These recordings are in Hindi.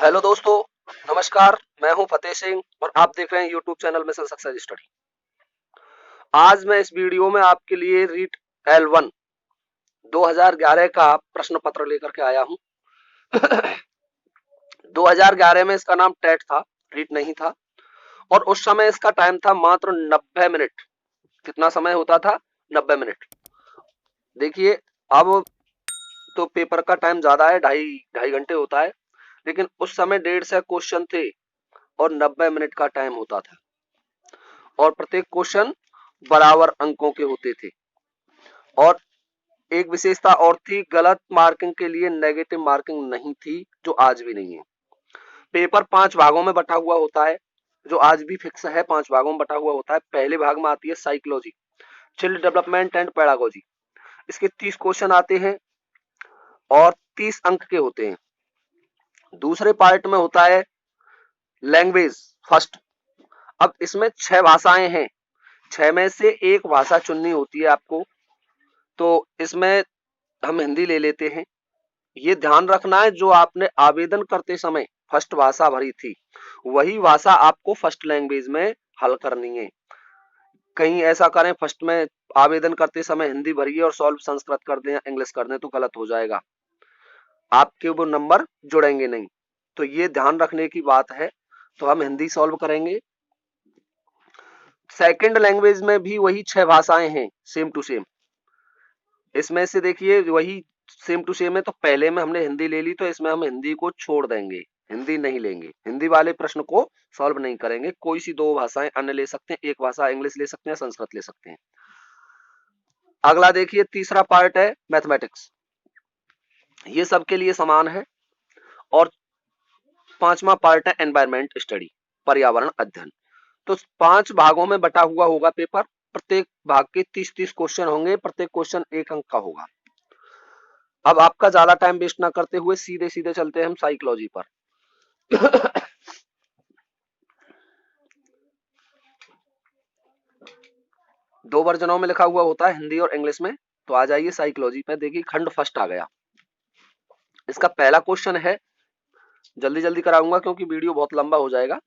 हेलो दोस्तों, नमस्कार। मैं हूं फतेह सिंह और आप देख रहे हैं YouTube channel mission success study. आज मैं इस वीडियो में आपके लिए रीट L1 2011 का प्रश्न पत्र लेकर के आया हूं। 2011 में इसका नाम टेट था, रीट नहीं था। और उस समय इसका टाइम था मात्र 90 मिनट। कितना समय होता था? 90 मिनट। देखिए, अब तो पेपर का टाइम ज्यादा है, ढाई ढाई घंटे होता है, लेकिन उस समय 150 क्वेश्चन थे और 90 मिनट का टाइम होता था और प्रत्येक क्वेश्चन बराबर अंकों के होते थे। और एक विशेषता और थी, गलत मार्किंग के लिए नेगेटिव मार्किंग नहीं थी, जो आज भी नहीं है। पेपर 5 भागों में बटा हुआ होता है, जो आज भी फिक्स है, 5 भागों में बटा हुआ होता है। पहले भाग में आती है psychology, chilled development and pedagogy. इसके 30 क्वेश्चन आते हैं और 30 अंक के होते हैं। दूसरे पार्ट में होता है लैंग्वेज फर्स्ट। अब इसमें 6 भाषाएं हैं, 6 में से एक भाषा चुननी होती है आपको। तो इसमें हम हिंदी ले लेते हैं। ये ध्यान रखना है, जो आपने आवेदन करते समय फर्स्ट भाषा भरी थी, वही भाषा आपको फर्स्ट लैंग्वेज में हल करनी है। कहीं ऐसा करें फर्स्ट में आवेदन करते समय हिंदी भरिए और सॉल्व संस्कृत कर दें या इंग्लिश कर दें, तो गलत हो जाएगा, आपके वो नंबर जुड़ेंगे नहीं। तो ये ध्यान रखने की बात है। तो हम हिंदी सॉल्व करेंगे। सेकंड लैंग्वेज में भी वही 6 भाषाएं हैं, सेम टू सेम। इसमें से देखिए, वही सेम टू सेम है, तो पहले में हमने हिंदी ले ली, तो इसमें हम हिंदी को छोड़ देंगे, हिंदी नहीं लेंगे। हिंदी वाले प्रश्न को सॉल्व नहीं करेंगे। कोई सी 2 भाषाएं अन्य ले सकते हैं, एक भाषा इंग्लिश ले सकते हैं, संस्कृत ले सकते हैं। अगला देखिए, तीसरा पार्ट है मैथमेटिक्स। ये सबके लिए समान है। और 5वां पार्ट है एनवायरमेंट स्टडी, पर्यावरण अध्ययन। तो 5 भागों में बटा हुआ होगा पेपर। प्रत्येक भाग के 30-30 क्वेश्चन होंगे, प्रत्येक क्वेश्चन 1 अंक का होगा। अब आपका ज्यादा टाइम वेस्ट ना करते हुए सीधे सीधे चलते हैं हम साइकोलॉजी पर। दो वर्जनों में लिखा हुआ होता है, हिंदी और इंग्लिश में। तो आ जाइए साइकोलॉजी पे। देखिए, खंड फर्स्ट आ गया। इसका पहला क्वेश्चन है, जल्दी जल्दी कराऊंगा क्योंकि वीडियो बहुत लंबा हो जाएगा।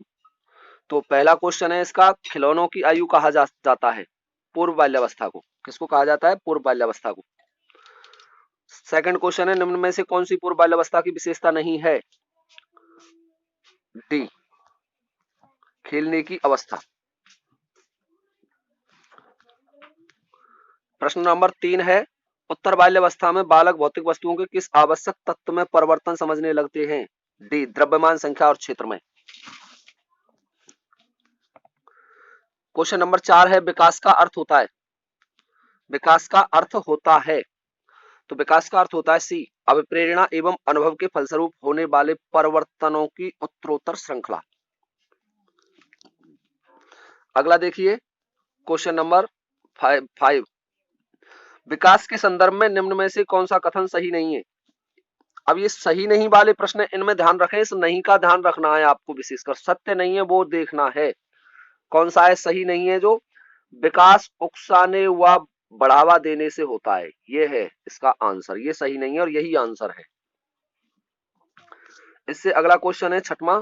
तो पहला क्वेश्चन है इसका, खिलौनों की आयु कहा जाता है पूर्व बाल्यावस्था को। किसको कहा जाता है? पूर्व बाल्यावस्था को। सेकंड क्वेश्चन है, निम्न में से कौन सी पूर्व बाल्यावस्था की विशेषता नहीं है? डी, खेलने की अवस्था। प्रश्न नंबर 3 है, उत्तर बाल्यावस्था में बालक भौतिक वस्तुओं के किस आवश्यक तत्व में परिवर्तन समझने लगते हैं? डी, द्रव्यमान, संख्या और क्षेत्र में। क्वेश्चन नंबर 4 है, विकास का अर्थ होता है। विकास का अर्थ होता है, तो विकास का अर्थ होता है सी, अभिप्रेरणा एवं अनुभव के फलस्वरूप होने वाले परिवर्तनों की उत्तरोत्तर श्रृंखला। अगला देखिए, क्वेश्चन नंबर 5, विकास के संदर्भ में निम्न में से कौन सा कथन सही नहीं है? अब ये सही नहीं वाले प्रश्न, इनमें ध्यान रखें, इस नहीं का ध्यान रखना है आपको विशेषकर। सत्य नहीं है वो देखना है, कौन सा है सही नहीं है। जो विकास उकसाने व बढ़ावा देने से होता है, ये है इसका आंसर। ये सही नहीं है और यही आंसर है। इससे अगला क्वेश्चन है 6वां,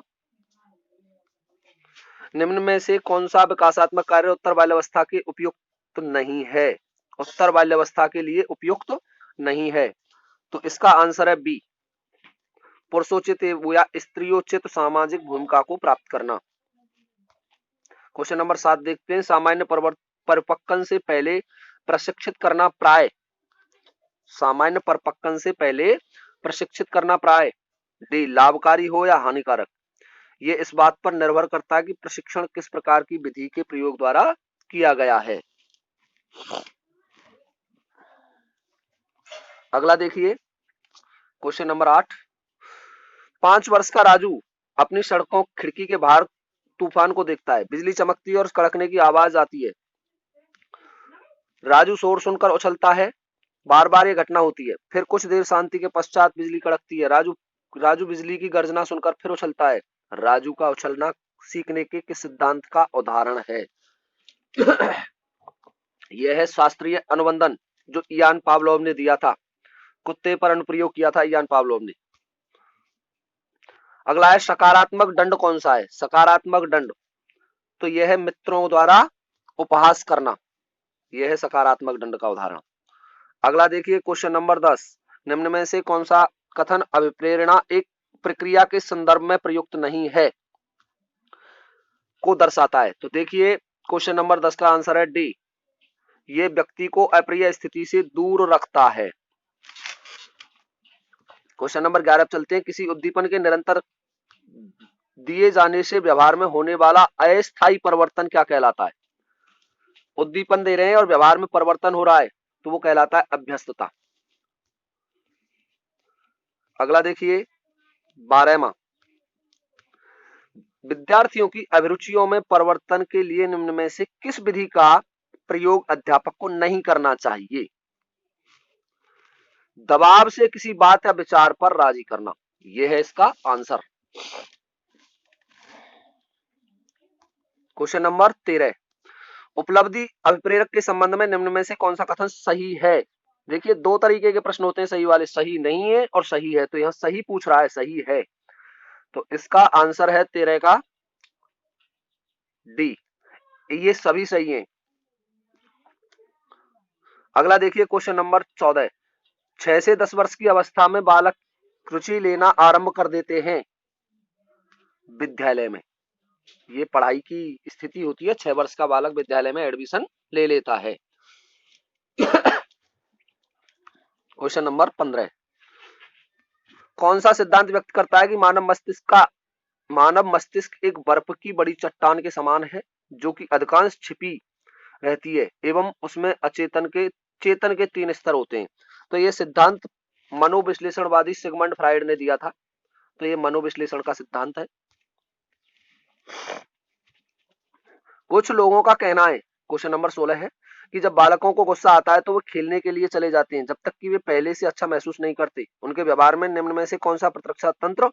निम्न में से कौन सा विकासात्मक कार्य उत्तर बाल्यावस्था के उपयुक्त नहीं है? उत्तर बाल्यावस्था के लिए उपयुक्त नहीं है। तो इसका आंसर है बी, पुरुषोचित या स्त्रियोचित सामाजिक भूमिका को प्राप्त करना। क्वेश्चन नंबर 7 देखते हैं, सामान्य परिपक्वन से पहले प्रशिक्षित करना प्राय, सामान्य परिपक्वन से पहले प्रशिक्षित करना प्राय डी, लाभकारी हो या हानिकारक। ये इस बात पर निर्भर करता है कि प्रशिक्षण किस प्रकार की विधि के प्रयोग द्वारा किया गया है। अगला देखिए, क्वेश्चन नंबर 8, 5 वर्ष का राजू अपनी सड़कों खिड़की के बाहर तूफान को देखता है। बिजली चमकती है और कड़कने की आवाज आती है। राजू शोर सुनकर उछलता है। बार बार ये घटना होती है। फिर कुछ देर शांति के पश्चात बिजली कड़कती है। राजू बिजली की गर्जना सुनकर फिर उछलता है। राजू का उछलना सीखने के किस सिद्धांत का उदाहरण है? यह है शास्त्रीय अनुबंधन, जो इयान पावलोव ने दिया था। कुत्ते पर अनुप्रयोग किया था इयान पावलोव ने। अगला है सकारात्मक दंड कौन सा है? सकारात्मक दंड तो यह है मित्रों द्वारा उपहास करना, यह है सकारात्मक दंड का उदाहरण। अगला देखिए क्वेश्चन नंबर 10, निम्न में से कौन सा कथन अभिप्रेरणा एक प्रक्रिया के संदर्भ में प्रयुक्त नहीं है को दर्शाता है? तो देखिए क्वेश्चन नंबर 10 का आंसर है डी, ये व्यक्ति को अप्रिय स्थिति से दूर रखता है। क्वेश्चन नंबर 11 चलते हैं, किसी उद्दीपन के निरंतर दिए जाने से व्यवहार में होने वाला अस्थायी परिवर्तन क्या कहलाता है? उद्दीपन दे रहे हैं और व्यवहार में परिवर्तन हो रहा है तो वो कहलाता है अभ्यस्तता। अगला देखिए 12वां, विद्यार्थियों की अभिरुचियों में परिवर्तन के लिए निम्न में से किस विधि का प्रयोग अध्यापक को नहीं करना चाहिए? दबाव से किसी बात या विचार पर राजी करना, यह है इसका आंसर। क्वेश्चन नंबर 13, उपलब्धि अभिप्रेरक के संबंध में निम्न में से कौन सा कथन सही है? देखिए दो तरीके के प्रश्न होते हैं सही वाले, सही नहीं है और सही है, तो यहां सही पूछ रहा है, सही है, तो इसका आंसर है 13 का डी, ये सभी सही हैं। अगला देखिए क्वेश्चन नंबर 14, 6 से 10 वर्ष की अवस्था में बालक रुचि लेना आरंभ कर देते हैं विद्यालय में, ये पढ़ाई की स्थिति होती है, 6 वर्ष का बालक विद्यालय में एडमिशन ले लेता है। क्वेश्चन नंबर 15, कौन सा सिद्धांत व्यक्त करता है कि मानव मस्तिष्क एक बर्फ की बड़ी चट्टान के समान है जो कि अधिकांश छिपी रहती है एवं उसमें चेतन के 3 स्तर होते हैं? तो ये सिद्धांत मनोविश्लेषणवादी सिगमंड फ्राइड ने दिया था, तो ये मनोविश्लेषण का सिद्धांत है। कुछ लोगों का कहना है, क्वेश्चन नंबर 16 है, कि जब बालकों को गुस्सा आता है तो वो खेलने के लिए चले जाते हैं जब तक कि वे पहले से अच्छा महसूस नहीं करते। उनके व्यवहार में निम्न में से कौन सा प्रतिरक्षा तंत्र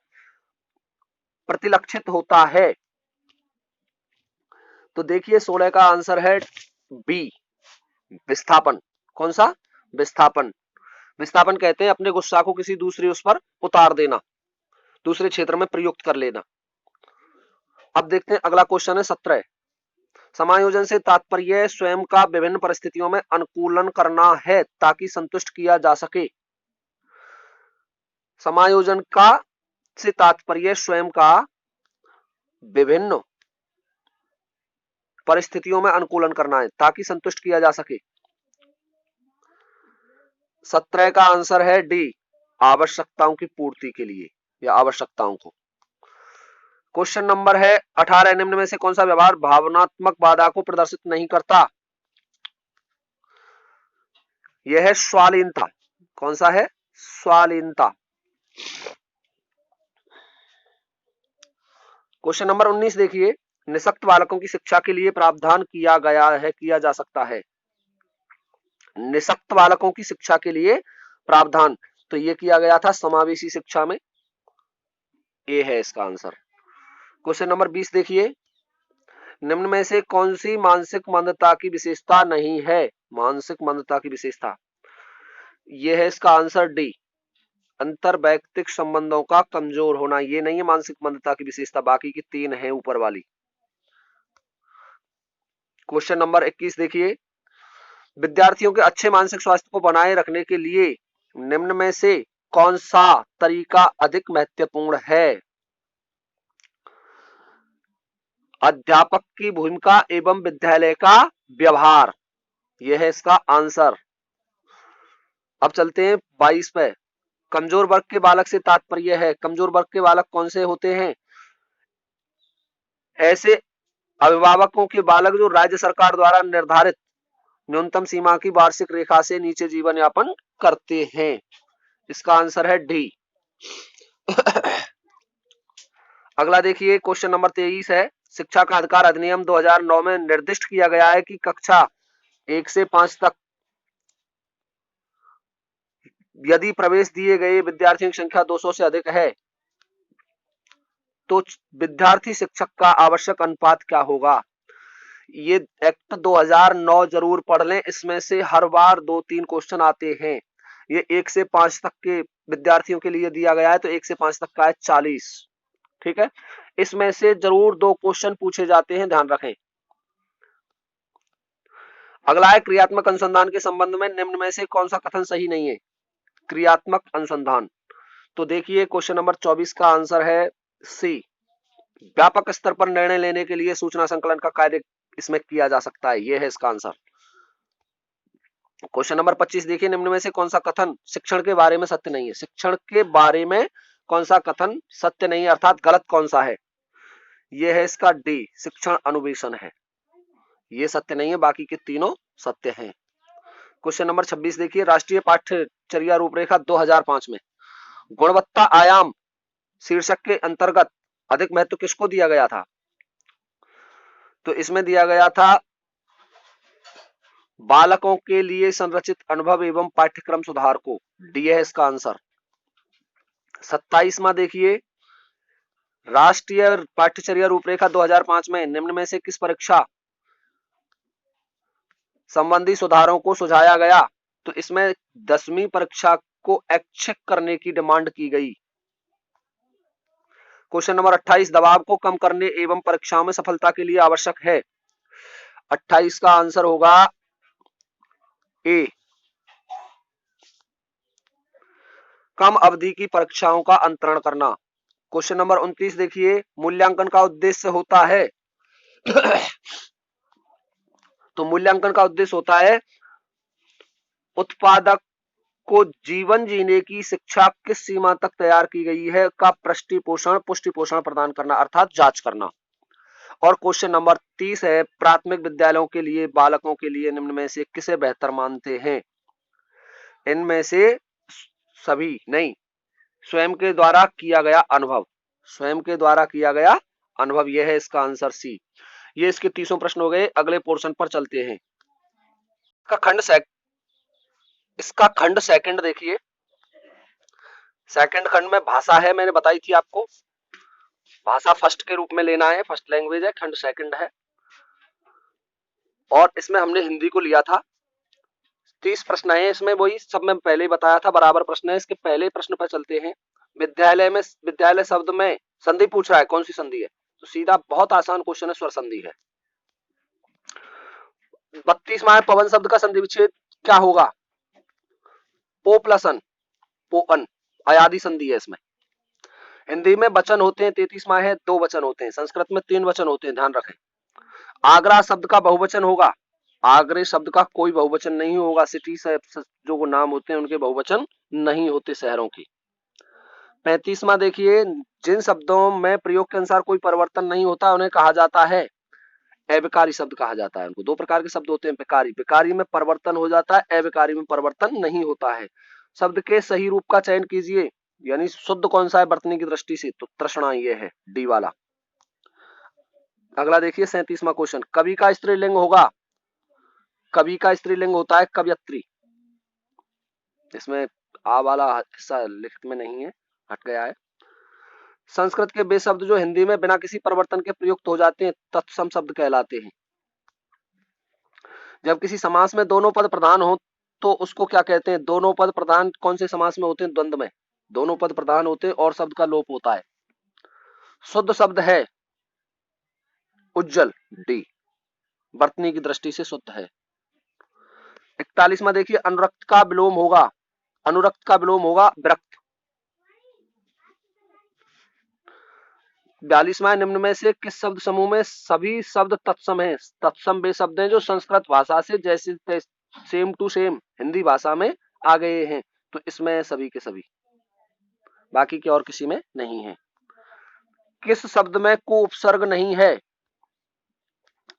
प्रतिलक्षित होता है? तो देखिए 16 का आंसर है बी, विस्थापन। कौन सा? विस्थापन। विस्थापन कहते हैं अपने गुस्सा को किसी दूसरे उस पर उतार देना, दूसरे क्षेत्र में प्रयुक्त कर लेना। अब देखते हैं अगला क्वेश्चन है 17, समायोजन से तात्पर्य स्वयं का विभिन्न परिस्थितियों में अनुकूलन करना है ताकि संतुष्ट किया जा सके। समायोजन का से तात्पर्य स्वयं का विभिन्न परिस्थितियों में अनुकूलन करना है ताकि संतुष्ट किया जा सके। 17 का आंसर है डी, आवश्यकताओं की पूर्ति के लिए या आवश्यकताओं को। क्वेश्चन नंबर है 18, निम्न में से कौन सा व्यवहार भावनात्मक बाधा को प्रदर्शित नहीं करता? यह है स्वालीनता। कौन सा है? स्वालीनता। क्वेश्चन नंबर 19 देखिए, निःशक्त बालकों की शिक्षा के लिए प्रावधान किया जा सकता है। निःशक्त बालकों की शिक्षा के लिए प्रावधान तो ये किया गया था समावेशी शिक्षा में, ये है इसका आंसर। क्वेश्चन नंबर 20 देखिए, निम्न में से कौन सी मानसिक मंदता की विशेषता नहीं है? मानसिक मंदता की विशेषता, यह है इसका आंसर डी, अंतरवैयक्तिक संबंधों का कमजोर होना। ये नहीं है मानसिक मंदता की विशेषता, बाकी की 3 है ऊपर वाली। क्वेश्चन नंबर 21 देखिए, विद्यार्थियों के अच्छे मानसिक स्वास्थ्य को बनाए रखने के लिए निम्न में से कौन सा तरीका अधिक महत्वपूर्ण है? अध्यापक की भूमिका एवं विद्यालय का व्यवहार, यह है इसका आंसर। अब चलते हैं 22 पे, कमजोर वर्ग के बालक से तात्पर्य है, कमजोर वर्ग के बालक कौन से होते हैं? ऐसे अभिभावकों के बालक जो राज्य सरकार द्वारा निर्धारित न्यूनतम सीमा की वार्षिक रेखा से नीचे जीवन यापन करते हैं। इसका आंसर है डी। अगला देखिए क्वेश्चन नंबर 23 है, शिक्षा का अधिकार अधिनियम 2009 में निर्दिष्ट किया गया है कि कक्षा 1 से 5 तक यदि प्रवेश दिए गए विद्यार्थियों की संख्या 200 से अधिक है तो विद्यार्थी शिक्षक का आवश्यक अनुपात क्या होगा? ये एक्ट 2009 जरूर पढ़ लें, इसमें से हर बार 2-3 क्वेश्चन आते हैं। ये 1 से 5 तक के विद्यार्थियों के लिए दिया गया है, तो 1 से 5 तक का है 40। ठीक है, इसमें से जरूर 2 क्वेश्चन पूछे जाते हैं, ध्यान रखें। अगला है क्रियात्मक अनुसंधान के संबंध में निम्न में से कौन सा कथन सही नहीं है? क्रियात्मक अनुसंधान, तो देखिए क्वेश्चन नंबर 24 का आंसर है सी। व्यापक स्तर पर निर्णय लेने के लिए सूचना संकलन का कार्य इसमें किया जा सकता है, यह है इसका आंसर। क्वेश्चन नंबर 25 देखिए, निम्न में से कौन सा कथन शिक्षण के बारे में सत्य नहीं है? शिक्षण के बारे में कौन सा कथन सत्य नहीं है, अर्थात गलत कौन सा है? यह है इसका डी, शिक्षण अनुवेशन है, ये सत्य नहीं है, बाकी के तीनों सत्य हैं। क्वेश्चन नंबर 26 देखिए, राष्ट्रीय पाठ्यचर्या रूपरेखा 2005 में गुणवत्ता आयाम शीर्षक के अंतर्गत अधिक महत्व किसको दिया गया था? तो इसमें दिया गया था बालकों के लिए संरचित अनुभव एवं पाठ्यक्रम सुधार को, डी है इसका आंसर। 27वां देखिए, राष्ट्रीय पाठ्यचर्या रूपरेखा 2005 में निम्न में से किस परीक्षा संबंधी सुधारों को सुझाया गया? तो इसमें 10वीं परीक्षा को ऐच्छिक करने की डिमांड की गई। क्वेश्चन नंबर 28, दबाव को कम करने एवं परीक्षाओं में सफलता के लिए आवश्यक है? 28 का आंसर होगा ए, कम अवधि की परीक्षाओं का अंतरण करना। क्वेश्चन नंबर 29 देखिए, मूल्यांकन का उद्देश्य होता है तो मूल्यांकन का उद्देश्य होता है उत्पादक को जीवन जीने की शिक्षा किस सीमा तक तैयार की गई है का पुष्टि पोषण प्रदान करना, अर्थात जांच करना। और क्वेश्चन नंबर 30 है, प्राथमिक विद्यालयों के लिए बालकों के लिए निम्न में से किसे बेहतर मानते हैं? इनमें से सभी नहीं, स्वयं के द्वारा किया गया अनुभव, स्वयं के द्वारा किया गया अनुभव, यह है इसका आंसर सी। ये इसके 30 प्रश्न हो गए। अगले पोर्शन पर चलते हैं। इसका खंड सेकंड देखिए, सेकंड खंड में भाषा है, मैंने बताई थी आपको, भाषा फर्स्ट के रूप में लेना है, फर्स्ट लैंग्वेज है, खंड सेकंड है, और इसमें हमने हिंदी को लिया था। 30 प्रश्न है इसमें, वही सब मैं पहले ही बताया था, बराबर प्रश्न है। इसके पहले प्रश्न पर चलते हैं। विद्यालय शब्द में संधि पूछ रहा है, कौन सी संधि है? तो सीधा बहुत आसान क्वेश्चन है, स्वर संधि है। 32वां है, पवन शब्द का संधि विच्छेद क्या होगा? पो प्लस अन, पोअन, अयादि संधि है इसमें। हिंदी में वचन होते हैं, 33वां है 2 वचन होते हैं, संस्कृत में 3 वचन होते हैं, ध्यान रखें। आगरा शब्द का बहुवचन होगा, आगरे शब्द का कोई बहुवचन नहीं होगा, सिटी से जो नाम होते हैं उनके बहुवचन नहीं होते शहरों की। 35वां देखिए, जिन शब्दों में प्रयोग के अनुसार कोई परिवर्तन नहीं होता उन्हें कहा जाता है अविकारी शब्द कहा जाता है। उनको 2 प्रकार के शब्द होते हैं, विकारी में परिवर्तन हो जाता है, अविकारी में परिवर्तन नहीं होता है। शब्द के सही रूप का चयन कीजिए, यानी शुद्ध कौन सा है वर्तनी की दृष्टि से? तो तृष्णा ये है, डी वाला। अगला देखिए 37वां क्वेश्चन, कवि का स्त्रीलिंग होगा? कवि का स्त्रीलिंग होता है कवयत्री। इसमें आ वाला हिस्सा लिखित में नहीं है, हट गया है। संस्कृत के वे शब्द जो हिंदी में बिना किसी परिवर्तन के प्रयुक्त हो जाते हैं तत्सम शब्द कहलाते हैं। जब किसी समास में दोनों पद प्रधान हो तो उसको क्या कहते हैं? दोनों पद प्रधान कौन से समास में होते हैं? द्वंद्व में दोनों पद प्रधान होते हैं और शब्द का लोप होता है। शुद्ध शब्द है उज्जवल, डी, वर्तनी की दृष्टि से शुद्ध है। 41वां देखिए, अनुरक्त का विलोम होगा, अनुरक्त का विलोम होगा विरक्त। 42वां, निम्न में से किस शब्द समूह में सभी शब्द तत्सम हैं? तत्सम वे शब्द हैं जो संस्कृत भाषा से जैसे सेम टू सेम हिंदी भाषा में आ गए हैं, तो इसमें सभी के सभी, बाकी के और किसी में नहीं है। किस शब्द में को उपसर्ग नहीं है?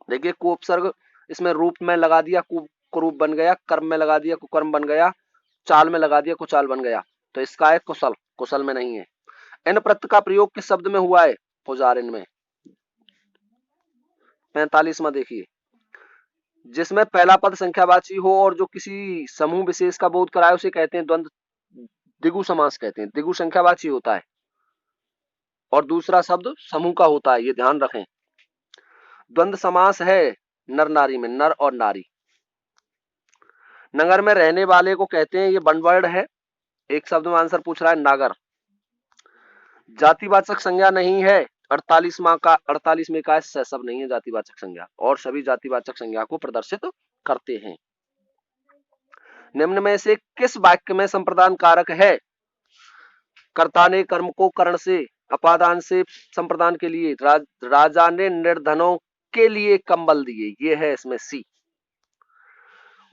देखिए को उपसर्ग इसमें रूप में लगा दिया, कुरूप बन गया, कर्म में लगा दिया, कुकर्म बन गया, चाल में लगा दिया, कुचाल बन गया, तो इसका है कुशल, कुशल में नहीं है। इन प्रत्यय का प्रयोग किस शब्द में हुआ है? पुजारिन में। 45वां देखिए, जिसमें पहला पद संख्यावाची हो और जो किसी समूह विशेष का बोध कराए उसे कहते हैं द्वंद्व, द्विगु समास कहते हैं। द्विगु संख्यावाची होता है और दूसरा शब्द समूह का होता है, ये ध्यान रखें। द्वंद्व समास है नर नारी में, नर और नारी। नगर में रहने वाले को कहते हैं, ये वन वर्ड है, एक शब्द में आंसर पूछ रहा है नागर। जातिवाचक संज्ञा नहीं है। 48 में का सब नहीं है जातिवाचक संज्ञा, और सभी जातिवाचक संज्ञा को प्रदर्शित करते हैं। निम्न में से किस वाक्य में संप्रदान कारक है? कर्ता ने कर्म को कर्ण से अपादान से संप्रदान के लिए, राजा ने निर्धनों के लिए कंबल दिए, ये है इसमें सी।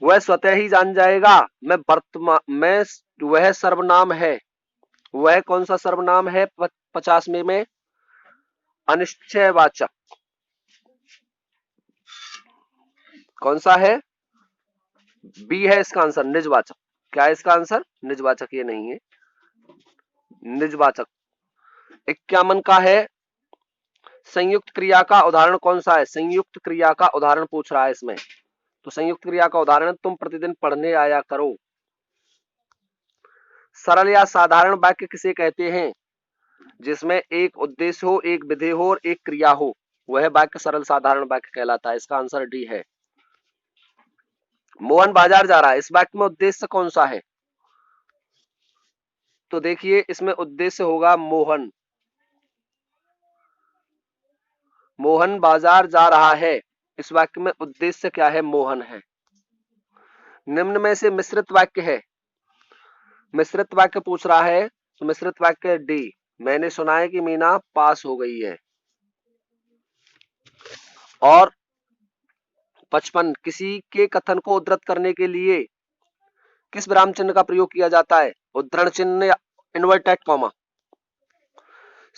वह स्वतः ही जान जाएगा मैं वह सर्वनाम है। वह कौन सा सर्वनाम है? 50वें में अनिश्चयवाचक। कौन सा है? बी है इसका आंसर, निजवाचक। क्या है इसका आंसर? निजवाचक, ये नहीं है, निजवाचक। 51 का है संयुक्त क्रिया का उदाहरण कौन सा है? संयुक्त क्रिया का उदाहरण पूछ रहा है इसमें। तो संयुक्त क्रिया का उदाहरण तुम प्रतिदिन पढ़ने आया करो। सरल या साधारण वाक्य किसे कहते हैं? जिसमें एक उद्देश्य हो, एक विधेय हो और एक क्रिया हो, वह वाक्य सरल साधारण वाक्य कहलाता है। इसका आंसर डी है। मोहन बाजार जा रहा है, इस वाक्य में उद्देश्य कौन सा है? तो देखिए इसमें उद्देश्य होगा मोहन। मोहन बाजार जा रहा है, इस वाक्य में उद्देश्य क्या है? मोहन है। निम्न में से मिश्रित वाक्य है। मिश्रित वाक्य पूछ रहा है, तो मिश्रित वाक्य डी, मैंने सुना है कि मीना पास हो गई है। और 55 किसी के कथन को उद्धृत करने के लिए किस विराम चिन्ह का प्रयोग किया जाता है? उद्धरण चिन्ह या इन्वर्टेड कॉमा।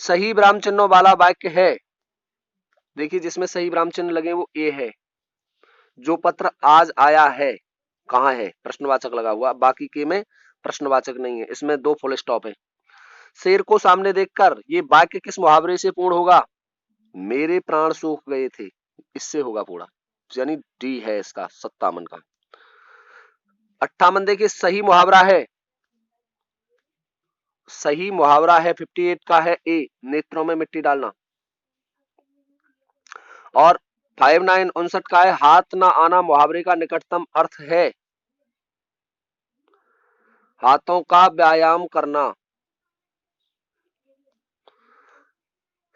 सही विराम चिन्हों वाला वाक्य है, देखिए जिसमें सही विराम चिन्ह लगे वो ए है। जो पत्र आज आया है, कहाँ है? प्रश्नवाचक लगा हुआ, बाकी के में प्रश्नवाचक नहीं है, इसमें 2 फुल स्टॉप है। शेर को सामने देखकर ये वाक्य किस मुहावरे से पूर्ण होगा? मेरे प्राण सूख गए थे, इससे होगा पूरा, यानी डी है इसका 57 का। 58 देखिए सही मुहावरा है, सही मुहावरा है 58 का है ए, नेत्रों में मिट्टी डालना। और 59 का है हाथ ना आना मुहावरे का निकटतम अर्थ है हाथों का व्यायाम करना।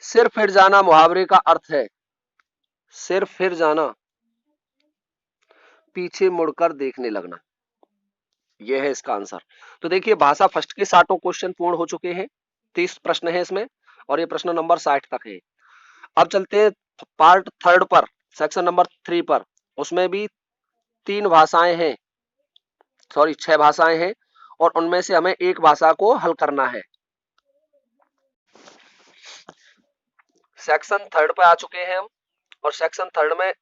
सिर फिर जाना मुहावरे का अर्थ है, सिर फिर जाना, पीछे मुड़कर देखने लगना, यह है इसका आंसर। तो देखिए भाषा फर्स्ट के 60 क्वेश्चन पूर्ण हो चुके हैं। 30 प्रश्न है इसमें, और ये प्रश्न नंबर 60 तक है। अब चलते हैं पार्ट 3 पर, सेक्शन नंबर 3 पर। उसमें भी 3 भाषाएं हैं, सॉरी 6 भाषाएं हैं, और उनमें से हमें एक भाषा को हल करना है। सेक्शन 3 पे आ चुके हैं हम, और सेक्शन 3 में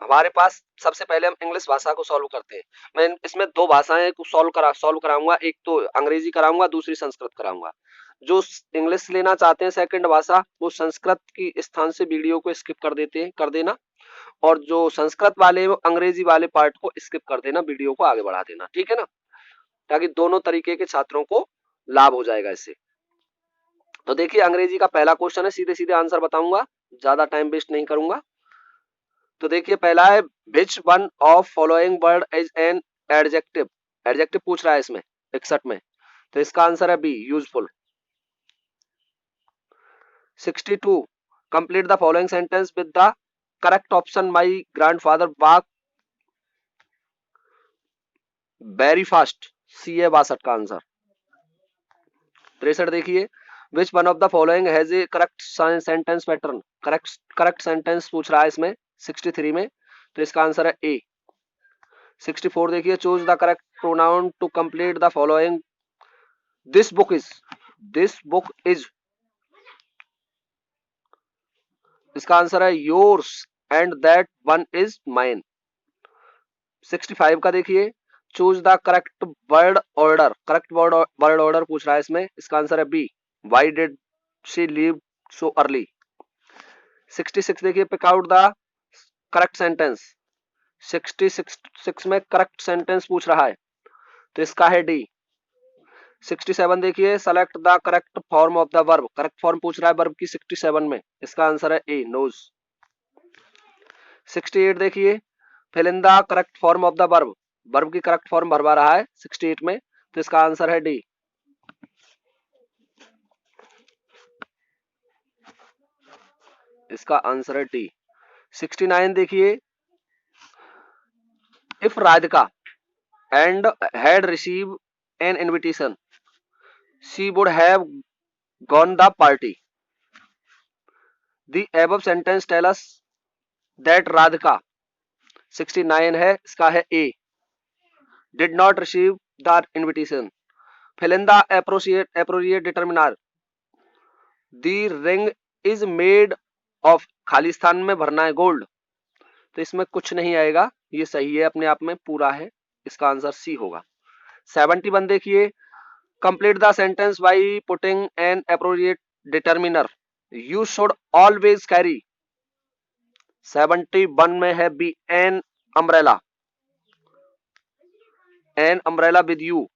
हमारे पास सबसे पहले हम इंग्लिश भाषा को सॉल्व करते हैं। मैं इसमें 2 भाषाएं को सॉल्व कराऊंगा, एक तो अंग्रेजी कराऊंगा, दूसरी संस्कृत कराऊंगा। जो इंग्लिश लेना चाहते हैं सेकंड भाषा, वो संस्कृत की स्थान से वीडियो को स्किप कर देना, और जो संस्कृत वाले वो अंग्रेजी वाले पार्ट को स्किप कर देना, वीडियो को आगे बढ़ा देना, ठीक है ना, ताकि दोनों तरीके के छात्रों को लाभ हो जाएगा इससे। तो देखिए अंग्रेजी का पहला क्वेश्चन है, सीधे सीधे आंसर बताऊंगा, ज्यादा टाइम वेस्ट नहीं करूंगा। तो देखिए पहला है विच one of following word is an adjective. Adjective पूछ रहा है इसमें 61 में, तो इसका आंसर है B, useful. 62 complete the following sentence with the correct option. My grandfather walk very fast, C है 62 का आंसर। 63 देखिए which one of the following has a correct sentence pattern. Correct sentence पूछ रहा है इसमें 63 में, तो इसका आंसर है ए। 64 देखिए choose the correct pronoun to complete the following. This book is, इसका आंसर है yours and that one is mine. 65 का देखिए choose the correct word order. Correct word order पूछ रहा है इसमें, इसका आंसर है B, why did she leave so early. 66 देखिए pick out the correct sentence. 66 में करेक्ट सेंटेंस पूछ रहा है, तो इसका है डी। 67 देखिए select the correct form of the verb. Correct form पूछ रहा है वर्ब की 67 में, इसका आंसर है ए, नोज। 68 देखिए fill in the correct form of the verb. Verb की करेक्ट फॉर्म भरवा रहा है 68 में, तो इसका आंसर है डी। इसका आंसर है डी। 69 देखिए, if Radhika and had receive an invitation she would have gone the party. The above sentence tell us that Radhika, 69 है, इसका है A, did not receive the invitation. Fill in the appropriate determiner, the ring is made of, खाली स्थान में भरना है गोल्ड, तो इसमें कुछ नहीं आएगा, ये सही है, अपने आप में पूरा है, इसका आंसर सी होगा। 71 देखिए, complete the sentence by putting an appropriate determiner, you should always carry. 71 में है B, an umbrella, an umbrella with you.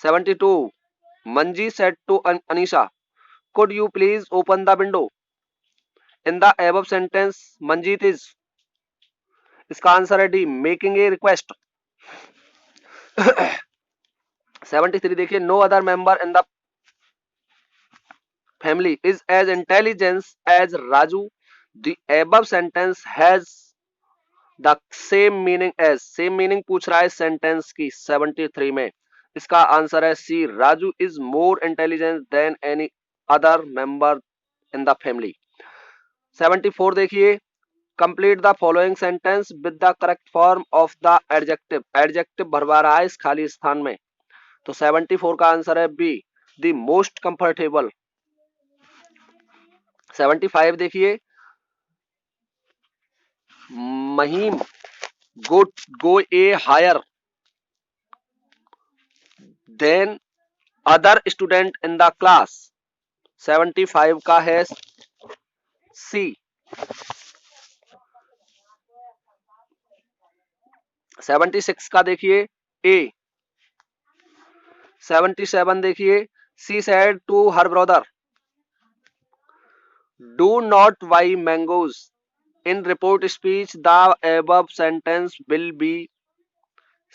72, Manji said to Anisha, could you please open the window? In the above sentence Manjeet is, इसका आंसर है डी, मेकिंग ए रिक्वेस्ट। 73 देखिए, no other member in the family is as intelligence as Raju, the above sentence has the same meaning as, same meaning पूछ रहा है सेंटेंस की 73 में, इसका आंसर है C, Raju is more intelligent than any other member in the family. 74 देखिए, complete the following sentence with the correct form of the adjective, adjective भरवा रहा है इस खाली स्थान में, तो 74 का आंसर है बी, द मोस्ट कंफर्टेबल। 75 देखिए, Mahim go a higher than other student in the class, 75 का है सी। 76 का देखिए ए। 77 देखिए, she said to her brother, do not buy mangoes, in report speech the above sentence will be,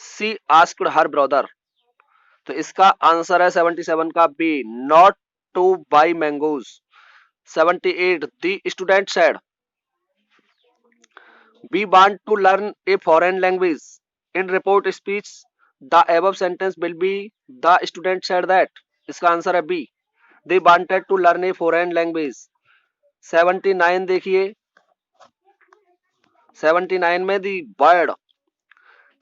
she asked her brother, तो इसका आंसर है 77 का B, not to buy mangoes. 78, the student said, we want to learn a foreign language, in report speech the above sentence will be, the student said that, इसका आंसर है B, they wanted to learn a foreign language। 79 देखिए, 79 में the word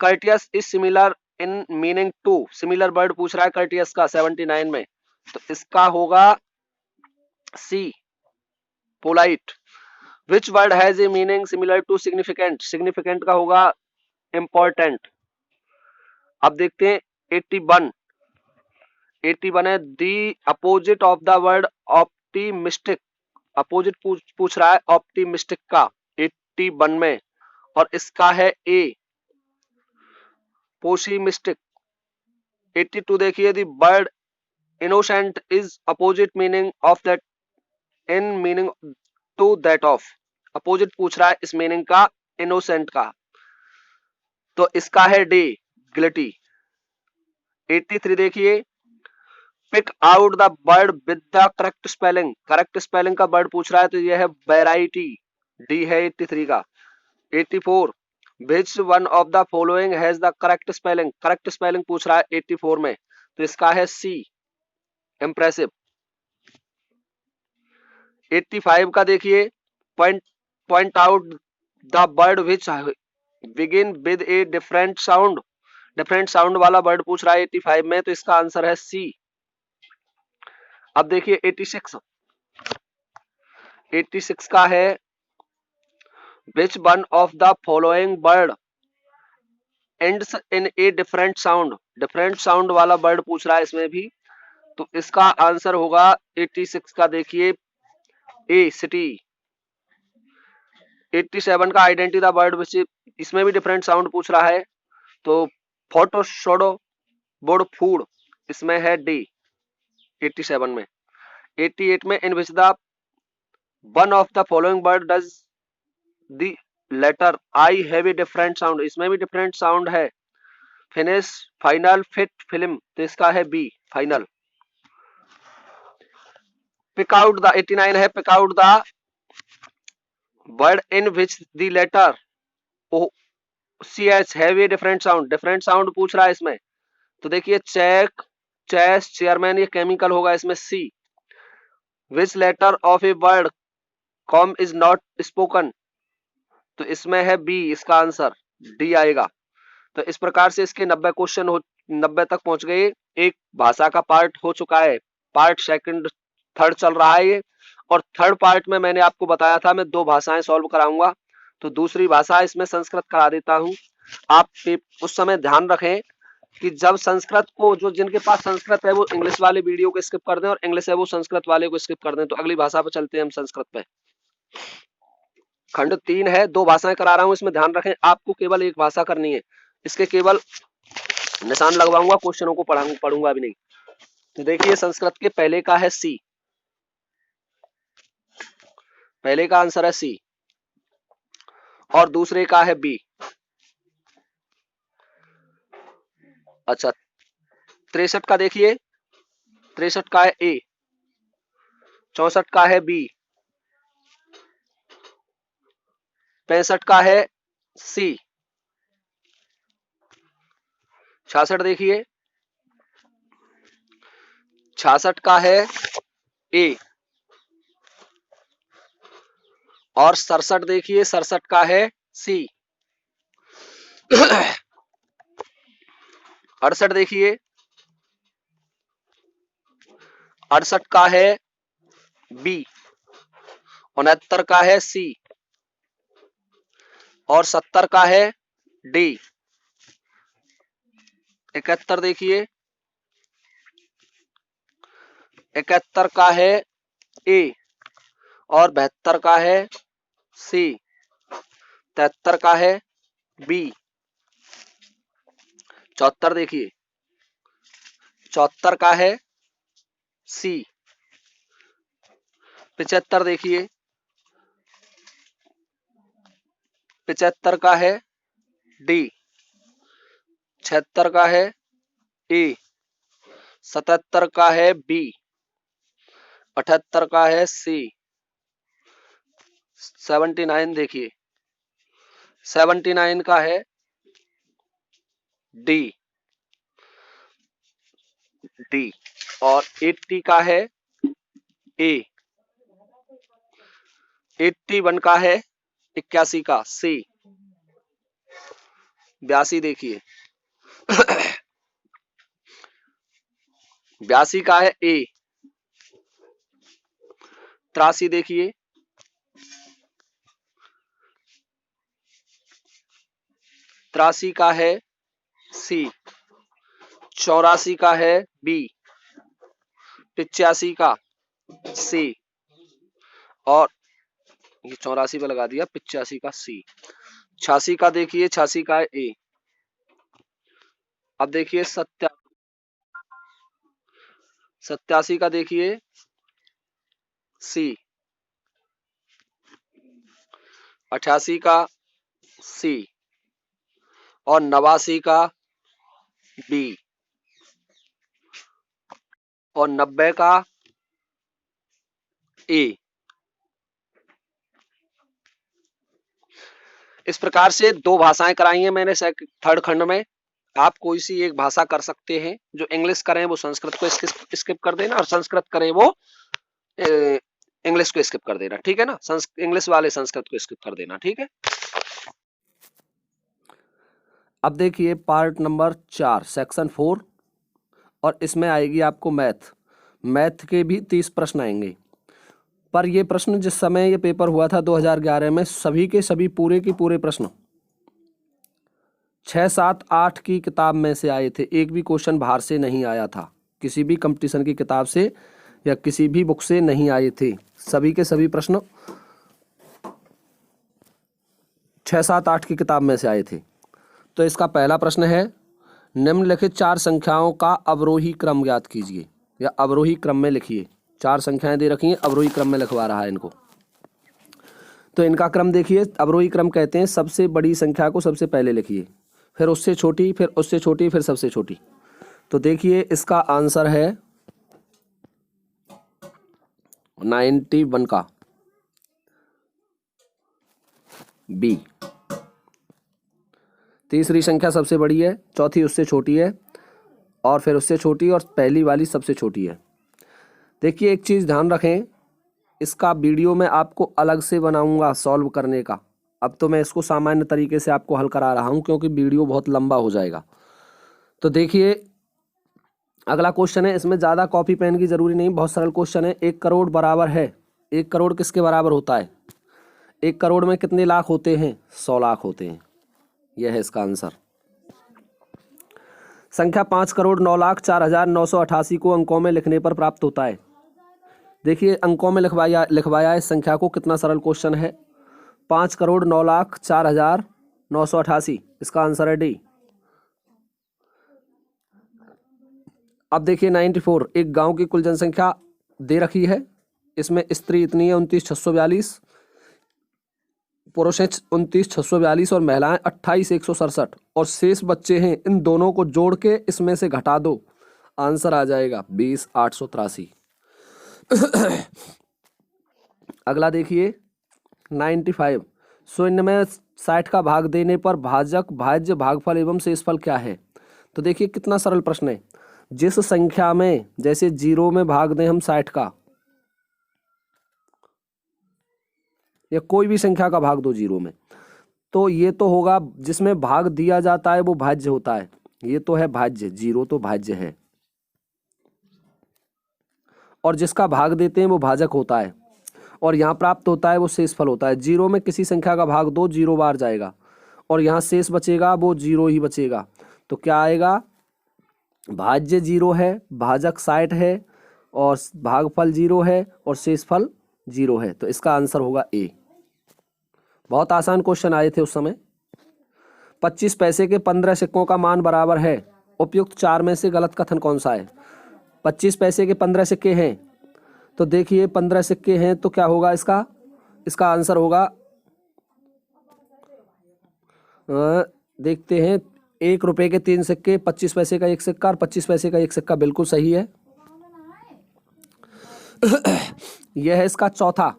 courteous is similar in meaning to, similar word पूछ रहा है courteous का 79 में, तो इसका होगा सी, polite। Which word has a meaning similar to significant, significant का होगा important। अब देखते हैं 81, 81 है the opposite of the word optimistic, opposite पूछ रहा है optimistic का 81 में, और इसका है ए, pessimistic। 82 देखिए, the word innocent is opposite meaning of that, in meaning to that of, opposite पूछ रहा है इस मीनिंग का इनोसेंट का, तो इसका है डी, गिल्टी। 83 देखिए, pick out the word with the correct spelling, correct spelling का वर्ड पूछ रहा है, तो यह है वैरायटी, डी है 83 का। 84, विच one of the following has the correct spelling, correct spelling पूछ रहा है 84 में, तो इसका है सी, इंप्रेसिव। 85 का देखिए, point out the word which begin with a different sound, different sound वाला वर्ड पूछ रहा है 85 में, तो इसका आंसर है सी। अब देखिए 86, 86 का है which one of the following word ends in a different sound, different sound वाला वर्ड पूछ रहा है इसमें भी, तो इसका आंसर होगा 86 का देखिए ए, सिटी। 87 का आइडेंटिटी द वर्ड विच, इसमें भी डिफरेंट साउंड पूछ रहा है, तो फोटो शोडो बोर्ड फूड, इसमें है डी 87 में। 88 में in which the one of the following word does the letter I have a different sound, इसमें भी डिफरेंट साउंड है, फिनिश, फाइनल, फिट, फिल्म, तो इसका है B, final. Pick out the 89 है, pick out the word in which the letter O C H have a different sound पूछ रहा है इसमें। तो देखिए चेक, चेस, चेयरमैन, ये केमिकल होगा इसमें C. Which letter of a word com is not spoken, तो इसमें है बी, इसका आंसर डी आएगा। तो इस प्रकार से इसके 90 क्वेश्चन हो, 90 तक पहुंच गए। एक भाषा का पार्ट हो चुका है, पार्ट सेकंड थर्ड चल रहा है ये। और थर्ड पार्ट में मैंने आपको बताया था मैं 2 भाषाएं सॉल्व कराऊंगा, तो दूसरी भाषा इसमें संस्कृत करा देता हूं। आप उस समय ध्यान रखें कि जब संस्कृत को, जो जिनके पास संस्कृत है वो इंग्लिश वाले वीडियो को स्किप कर दें, और इंग्लिश है वो संस्कृत वाले को स्किप कर दें। तो अगली भाषा पर चलते हैं हम, संस्कृत पे। खंड 3 है, 2 भाषाएं करा रहा हूं, इसमें ध्यान रखें आपको केवल एक भाषा करनी है। इसके केवल निशान लगवाऊंगा, क्वेश्चनों को पढ़ूंगा भी नहीं। तो देखिए संस्कृत के पहले का है सी, पहले का आंसर है सी, और दूसरे का है बी। अच्छा 63 का देखिए, 63 का है ए, 64 का है बी, 65 का है सी, 66 देखिए, 66 का है ए, और 67 देखिए, 67 का है सी। 68 देखिए, 68 का है बी, 69 का है सी, और 70 का है डी। 71 देखिए, 71 का है ए, और 72 का है सी, 73 का है बी। 74 देखिए, 74 का है सी। 75 देखिए, 75 का है डी, 76 का है ए, 77 का है बी, 78 का है सी। 79 देखिए, 79 का है डी, डी, और 80 का है ए, 81 का है 81 का सी। 82 देखिए, 82 का है ए। 83 देखिए, 83 का है सी। 84 का है बी, 85 का सी, और ये 84 पे लगा दिया, 85 का सी। 86 का देखिए, 86 का है ए। अब देखिए 87 का देखिए सी, 88 का सी, और 89 का बी, और 90 का ए। इस प्रकार से 2 भाषाएं कराई हैं मैंने थर्ड खंड में। आप कोई सी एक भाषा कर सकते हैं, जो इंग्लिश करें वो संस्कृत को स्किप कर देना, और संस्कृत करें वो इंग्लिश को स्किप कर देना, ठीक है ना। इंग्लिश वाले संस्कृत को स्किप कर देना, ठीक है। अब देखिए पार्ट नंबर 4 सेक्शन 4, और इसमें आएगी आपको मैथ के भी 30 प्रश्न आएंगे। पर ये प्रश्न जिस समय ये पेपर हुआ था 2011 में, सभी के सभी पूरे के पूरे प्रश्न 6, 7, 8 की किताब में से आए थे। एक भी क्वेश्चन बाहर से नहीं आया था, किसी भी कंपटीशन की किताब से या किसी भी बुक से नहीं आए थे। सभी के सभी प्रश्न 6, 7, 8 की किताब में से आए थे। तो इसका पहला प्रश्न है, निम्नलिखित 4 संख्याओं का अवरोही क्रम ज्ञात कीजिए, या अवरोही क्रम में लिखिए। 4 संख्याएं दे रखी हैं, अवरोही क्रम में लिखवा रहा है इनको। तो इनका क्रम देखिए, अवरोही क्रम कहते हैं सबसे बड़ी संख्या को सबसे पहले लिखिए, फिर उससे छोटी, फिर उससे छोटी, फिर सबसे छोटी। तो देखिए इसका आंसर है 91 का। बी। तीसरी संख्या सबसे बड़ी है, चौथी उससे छोटी है, और फिर उससे छोटी, और पहली वाली सबसे छोटी है। देखिए एक चीज़ ध्यान रखें, इसका वीडियो मैं आपको अलग से बनाऊंगा सॉल्व करने का। अब तो मैं इसको सामान्य तरीके से आपको हल करा रहा हूं क्योंकि वीडियो बहुत लंबा हो जाएगा। तो देखिए अगला क्वेश्चन है, इसमें ज़्यादा कॉपी पेन की जरूरी नहीं, बहुत सरल क्वेश्चन है। 1 करोड़ बराबर है, 1 करोड़ किसके बराबर होता है? 1 करोड़ में कितने लाख होते हैं? 100 लाख होते हैं। यह है इसका आंसर। संख्या 5,09,04,988 को अंकों में लिखने पर प्राप्त होता है। देखिए अंकों में लिखवाया इस संख्या को, कितना सरल क्वेश्चन है। 5,09,04,988, इसका आंसर है डी। अब देखिए 94, एक गांव की कुल जनसंख्या दे रखी है, इसमें स्त्री इतनी है 29,642, पुरुष हैं 29,642 और महिलाएं 28,167, और शेष बच्चे हैं, इन दोनों को जोड़ के इसमें से घटा दो, आंसर आ जाएगा 20,883। अगला देखिए 95, शून्य में 60 का भाग देने पर भाजक, भाज्य, भागफल एवं शेषफल क्या है? तो देखिए कितना सरल प्रश्न है। जिस संख्या में जैसे 0 में भाग दें हम 60 का, या कोई भी संख्या का भाग दो 0 में, तो ये तो होगा, जिसमें भाग दिया जाता है वो भाज्य होता है। ये तो है भाज्य, 0 तो भाज्य है, और जिसका भाग देते हैं वो भाजक होता है, और यहाँ प्राप्त होता है वो शेषफल होता है। 0 में किसी संख्या का भाग दो, 0 बार जाएगा, और यहाँ शेष बचेगा वो 0 ही बचेगा। तो क्या आएगा? भाज्य 0 है, भाजक 60 है, और भागफल 0 है, और शेषफल 0 है। तो इसका आंसर होगा ए। बहुत आसान क्वेश्चन आए थे उस समय। 25 पैसे के 15 सिक्कों का मान बराबर है, उपयुक्त 4 में से गलत कथन कौन सा है? 25 पैसे के 15 सिक्के हैं, तो देखिए 15 सिक्के हैं तो क्या होगा इसका आंसर होगा, देखते हैं, 1 रुपए के 3 सिक्के, 25 पैसे का 1 सिक्का और 25 पैसे का 1 सिक्का, बिल्कुल सही है। यह है इसका चौथा,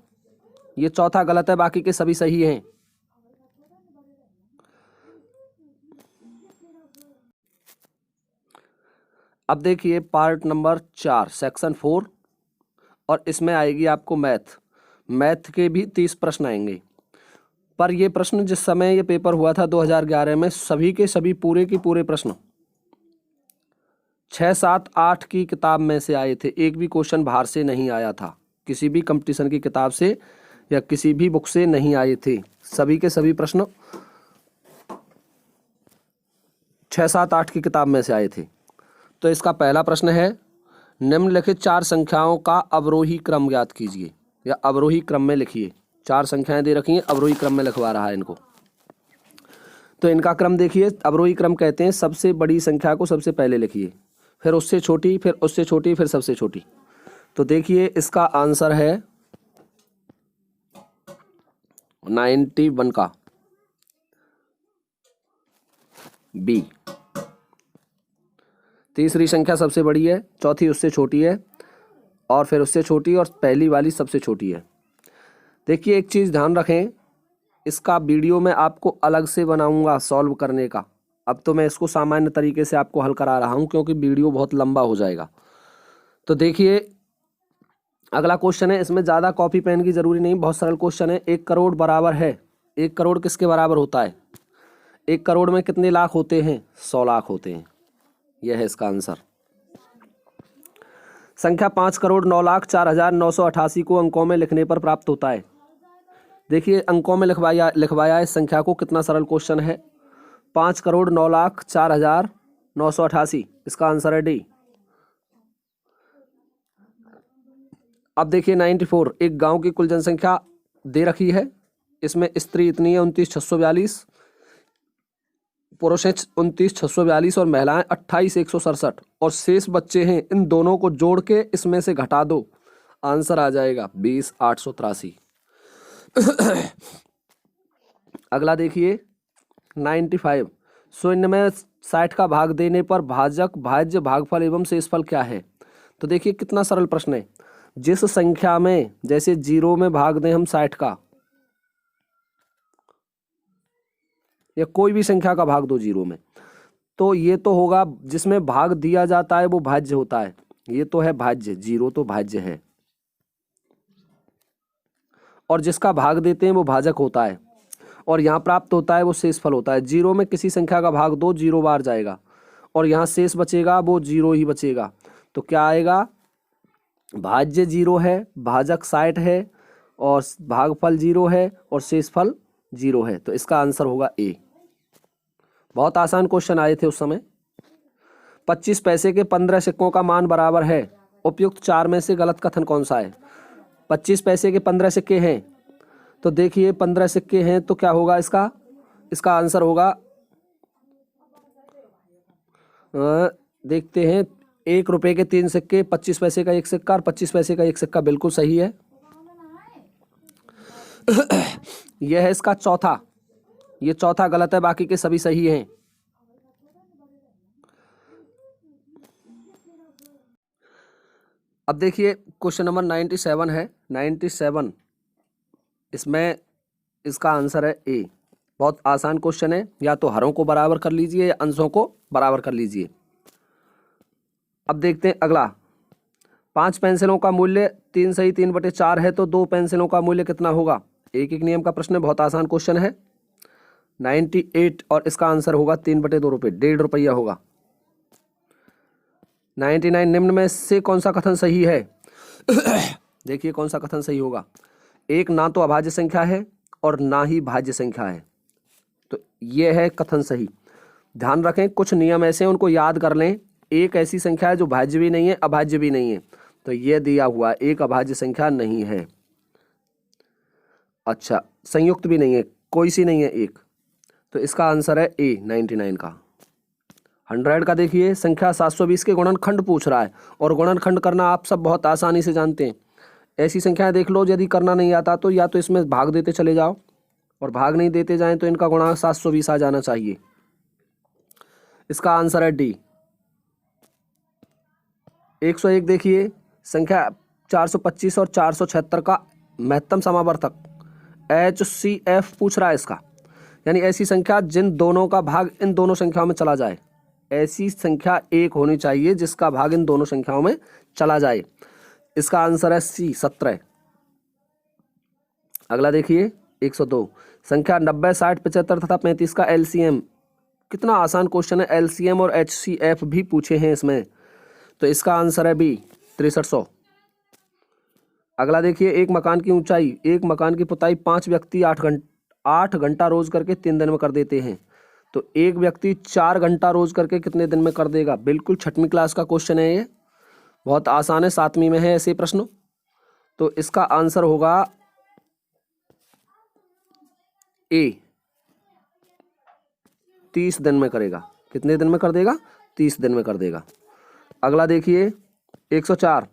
ये चौथा गलत है, बाकी के सभी सही हैं। अब देखिए पार्ट नंबर 4 सेक्शन 4, और इसमें आएगी आपको मैथ के भी 30 प्रश्न आएंगे। पर ये प्रश्न जिस समय ये पेपर हुआ था 2011 में, सभी के सभी पूरे के पूरे प्रश्न 6, 7, 8 की किताब में से आए थे। एक भी क्वेश्चन बाहर से नहीं आया था, किसी भी कंपटीशन की किताब से या किसी भी बुक से नहीं आए थे। सभी के सभी प्रश्न 6, 7, 8 की किताब में से आए थे। तो इसका पहला प्रश्न है, निम्नलिखित 4 संख्याओं का अवरोही क्रम ज्ञात कीजिए, या अवरोही क्रम में लिखिए। 4 संख्याएं दे रखी हैं, अवरोही क्रम में लिखवा रहा है इनको। तो इनका क्रम देखिए, अवरोही क्रम कहते हैं सबसे बड़ी संख्या को सबसे पहले लिखिए, फिर उससे छोटी, फिर उससे छोटी, फिर सबसे छोटी। तो देखिए इसका आंसर है 91 का बी। तीसरी संख्या सबसे बड़ी है, चौथी उससे छोटी है, और फिर उससे छोटी, और पहली वाली सबसे छोटी है। देखिए एक चीज़ ध्यान रखें, इसका वीडियो मैं आपको अलग से बनाऊंगा सॉल्व करने का। अब तो मैं इसको सामान्य तरीके से आपको हल करा रहा हूं क्योंकि वीडियो बहुत लंबा हो जाएगा। तो देखिए अगला क्वेश्चन है, इसमें ज़्यादा कॉपी पेन की जरूरी नहीं, बहुत सरल क्वेश्चन है। 1 करोड़ बराबर है, 1 करोड़ किसके बराबर होता है? 1 करोड़ में कितने लाख होते हैं? 100 लाख होते हैं। यह है इसका आंसर। संख्या 5,09,04,988 को अंकों में लिखने पर प्राप्त होता है। देखिए अंकों में लिखवाया इस संख्या को, कितना सरल क्वेश्चन है। 5,09,04,988, इसका आंसर है डी। अब देखिए 94, एक गांव की कुल जनसंख्या दे रखी है, इसमें स्त्री इतनी है 29,642, पुरुष हैं 29,642 और महिलाएं 28,167, और शेष बच्चे हैं, इन दोनों को जोड़ के इसमें से घटा दो, आंसर आ जाएगा 20,883। अगला देखिए 95, शून्य में 60 का भाग देने पर भाजक, भाज्य, भागफल एवं शेषफल क्या है? तो देखिए कितना सरल प्रश्न है। जिस संख्या में जैसे 0 में भाग दें हम 60 का, या कोई भी संख्या का भाग दो जीरो में, तो ये तो होगा जिसमें भाग दिया जाता है वो भाज्य होता है, ये तो है भाज्य, जीरो तो भाज्य है, और जिसका भाग देते हैं वो भाजक होता है, और यहाँ प्राप्त होता है वो शेषफल होता है। जीरो में किसी संख्या का भाग दो, जीरो बार जाएगा, और यहाँ शेष बचेगा वो जीरो ही बचेगा। तो क्या आएगा, भाज्य जीरो है, भाजक 60 है, और भागफल जीरो है, और शेषफल जीरो है। तो इसका आंसर होगा ए। बहुत आसान क्वेश्चन आए थे उस समय। 25 पैसे के 15 सिक्कों का मान बराबर है, उपयुक्त 4 में से गलत कथन कौन सा है। 25 पैसे के 15 सिक्के हैं, तो देखिए 15 सिक्के हैं तो क्या होगा इसका आंसर होगा, देखते हैं, 1 रुपए के 3 सिक्के, 25 पैसे का 1 सिक्का और 25 पैसे का 1 सिक्का, बिल्कुल सही है। यह है इसका चौथा, ये चौथा गलत है, बाकी के सभी सही हैं। अब देखिए क्वेश्चन नंबर 97 है, 97, इसमें इसका आंसर है ए। बहुत आसान क्वेश्चन है, या तो हरों को बराबर कर लीजिए या अंशों को बराबर कर लीजिए। अब देखते हैं अगला, 5 पेंसिलों का मूल्य 3 सही 3/4 है, तो 2 पेंसिलों का मूल्य कितना होगा। एक एक नियम का प्रश्न है, बहुत आसान क्वेश्चन है। 98, और इसका आंसर होगा 3/2 रुपये, 1.5 रुपया होगा। 99 निम्न में से कौन सा कथन सही है। देखिए कौन सा कथन सही होगा। एक ना तो अभाज्य संख्या है और ना ही भाज्य संख्या है, तो ये है कथन सही। ध्यान रखें कुछ नियम ऐसे हैं, उनको याद कर लें। एक ऐसी संख्या है जो भाज्य भी नहीं है अभाज्य भी नहीं है, तो ये दिया हुआ एक अभाज्य संख्या नहीं है। अच्छा, संयुक्त भी नहीं है, कोई सी नहीं है एक, तो इसका आंसर है ए 99 का। 100 का देखिए, संख्या 720 के गुणनखंड पूछ रहा है, और गुणनखंड करना आप सब बहुत आसानी से जानते हैं। ऐसी संख्याएं देख लो, यदि करना नहीं आता तो या तो इसमें भाग देते चले जाओ, और भाग नहीं देते जाएं तो इनका गुणांक 720 आ जाना चाहिए। इसका आंसर है डी 101। देखिए संख्या 425 और 476 का महत्तम समावर्तक HCF पूछ रहा है इसका, यानी ऐसी संख्या जिन दोनों का भाग इन दोनों संख्याओं में चला जाए। ऐसी संख्या एक होनी चाहिए जिसका भाग इन दोनों संख्याओं में चला जाए। इसका आंसर है सी 17। अगला देखिए 102, संख्या 90, 60, 75 तथा 35 का LCM। कितना आसान क्वेश्चन है, LCM और HCF भी पूछे हैं इसमें, तो इसका आंसर है बी 6300। अगला देखिए, एक मकान की ऊंचाई, एक मकान की पुताई 5 व्यक्ति 8 घंटा रोज करके 3 दिन में कर देते हैं, तो एक व्यक्ति 4 घंटा रोज करके कितने दिन में कर देगा। बिल्कुल 6वीं क्लास का क्वेश्चन है, ये बहुत आसान है, 7वीं में है ऐसे प्रश्न। तो इसका आंसर होगा ए 30 दिन में करेगा। कितने दिन में कर देगा, 30 दिन में कर देगा। अगला देखिए 104,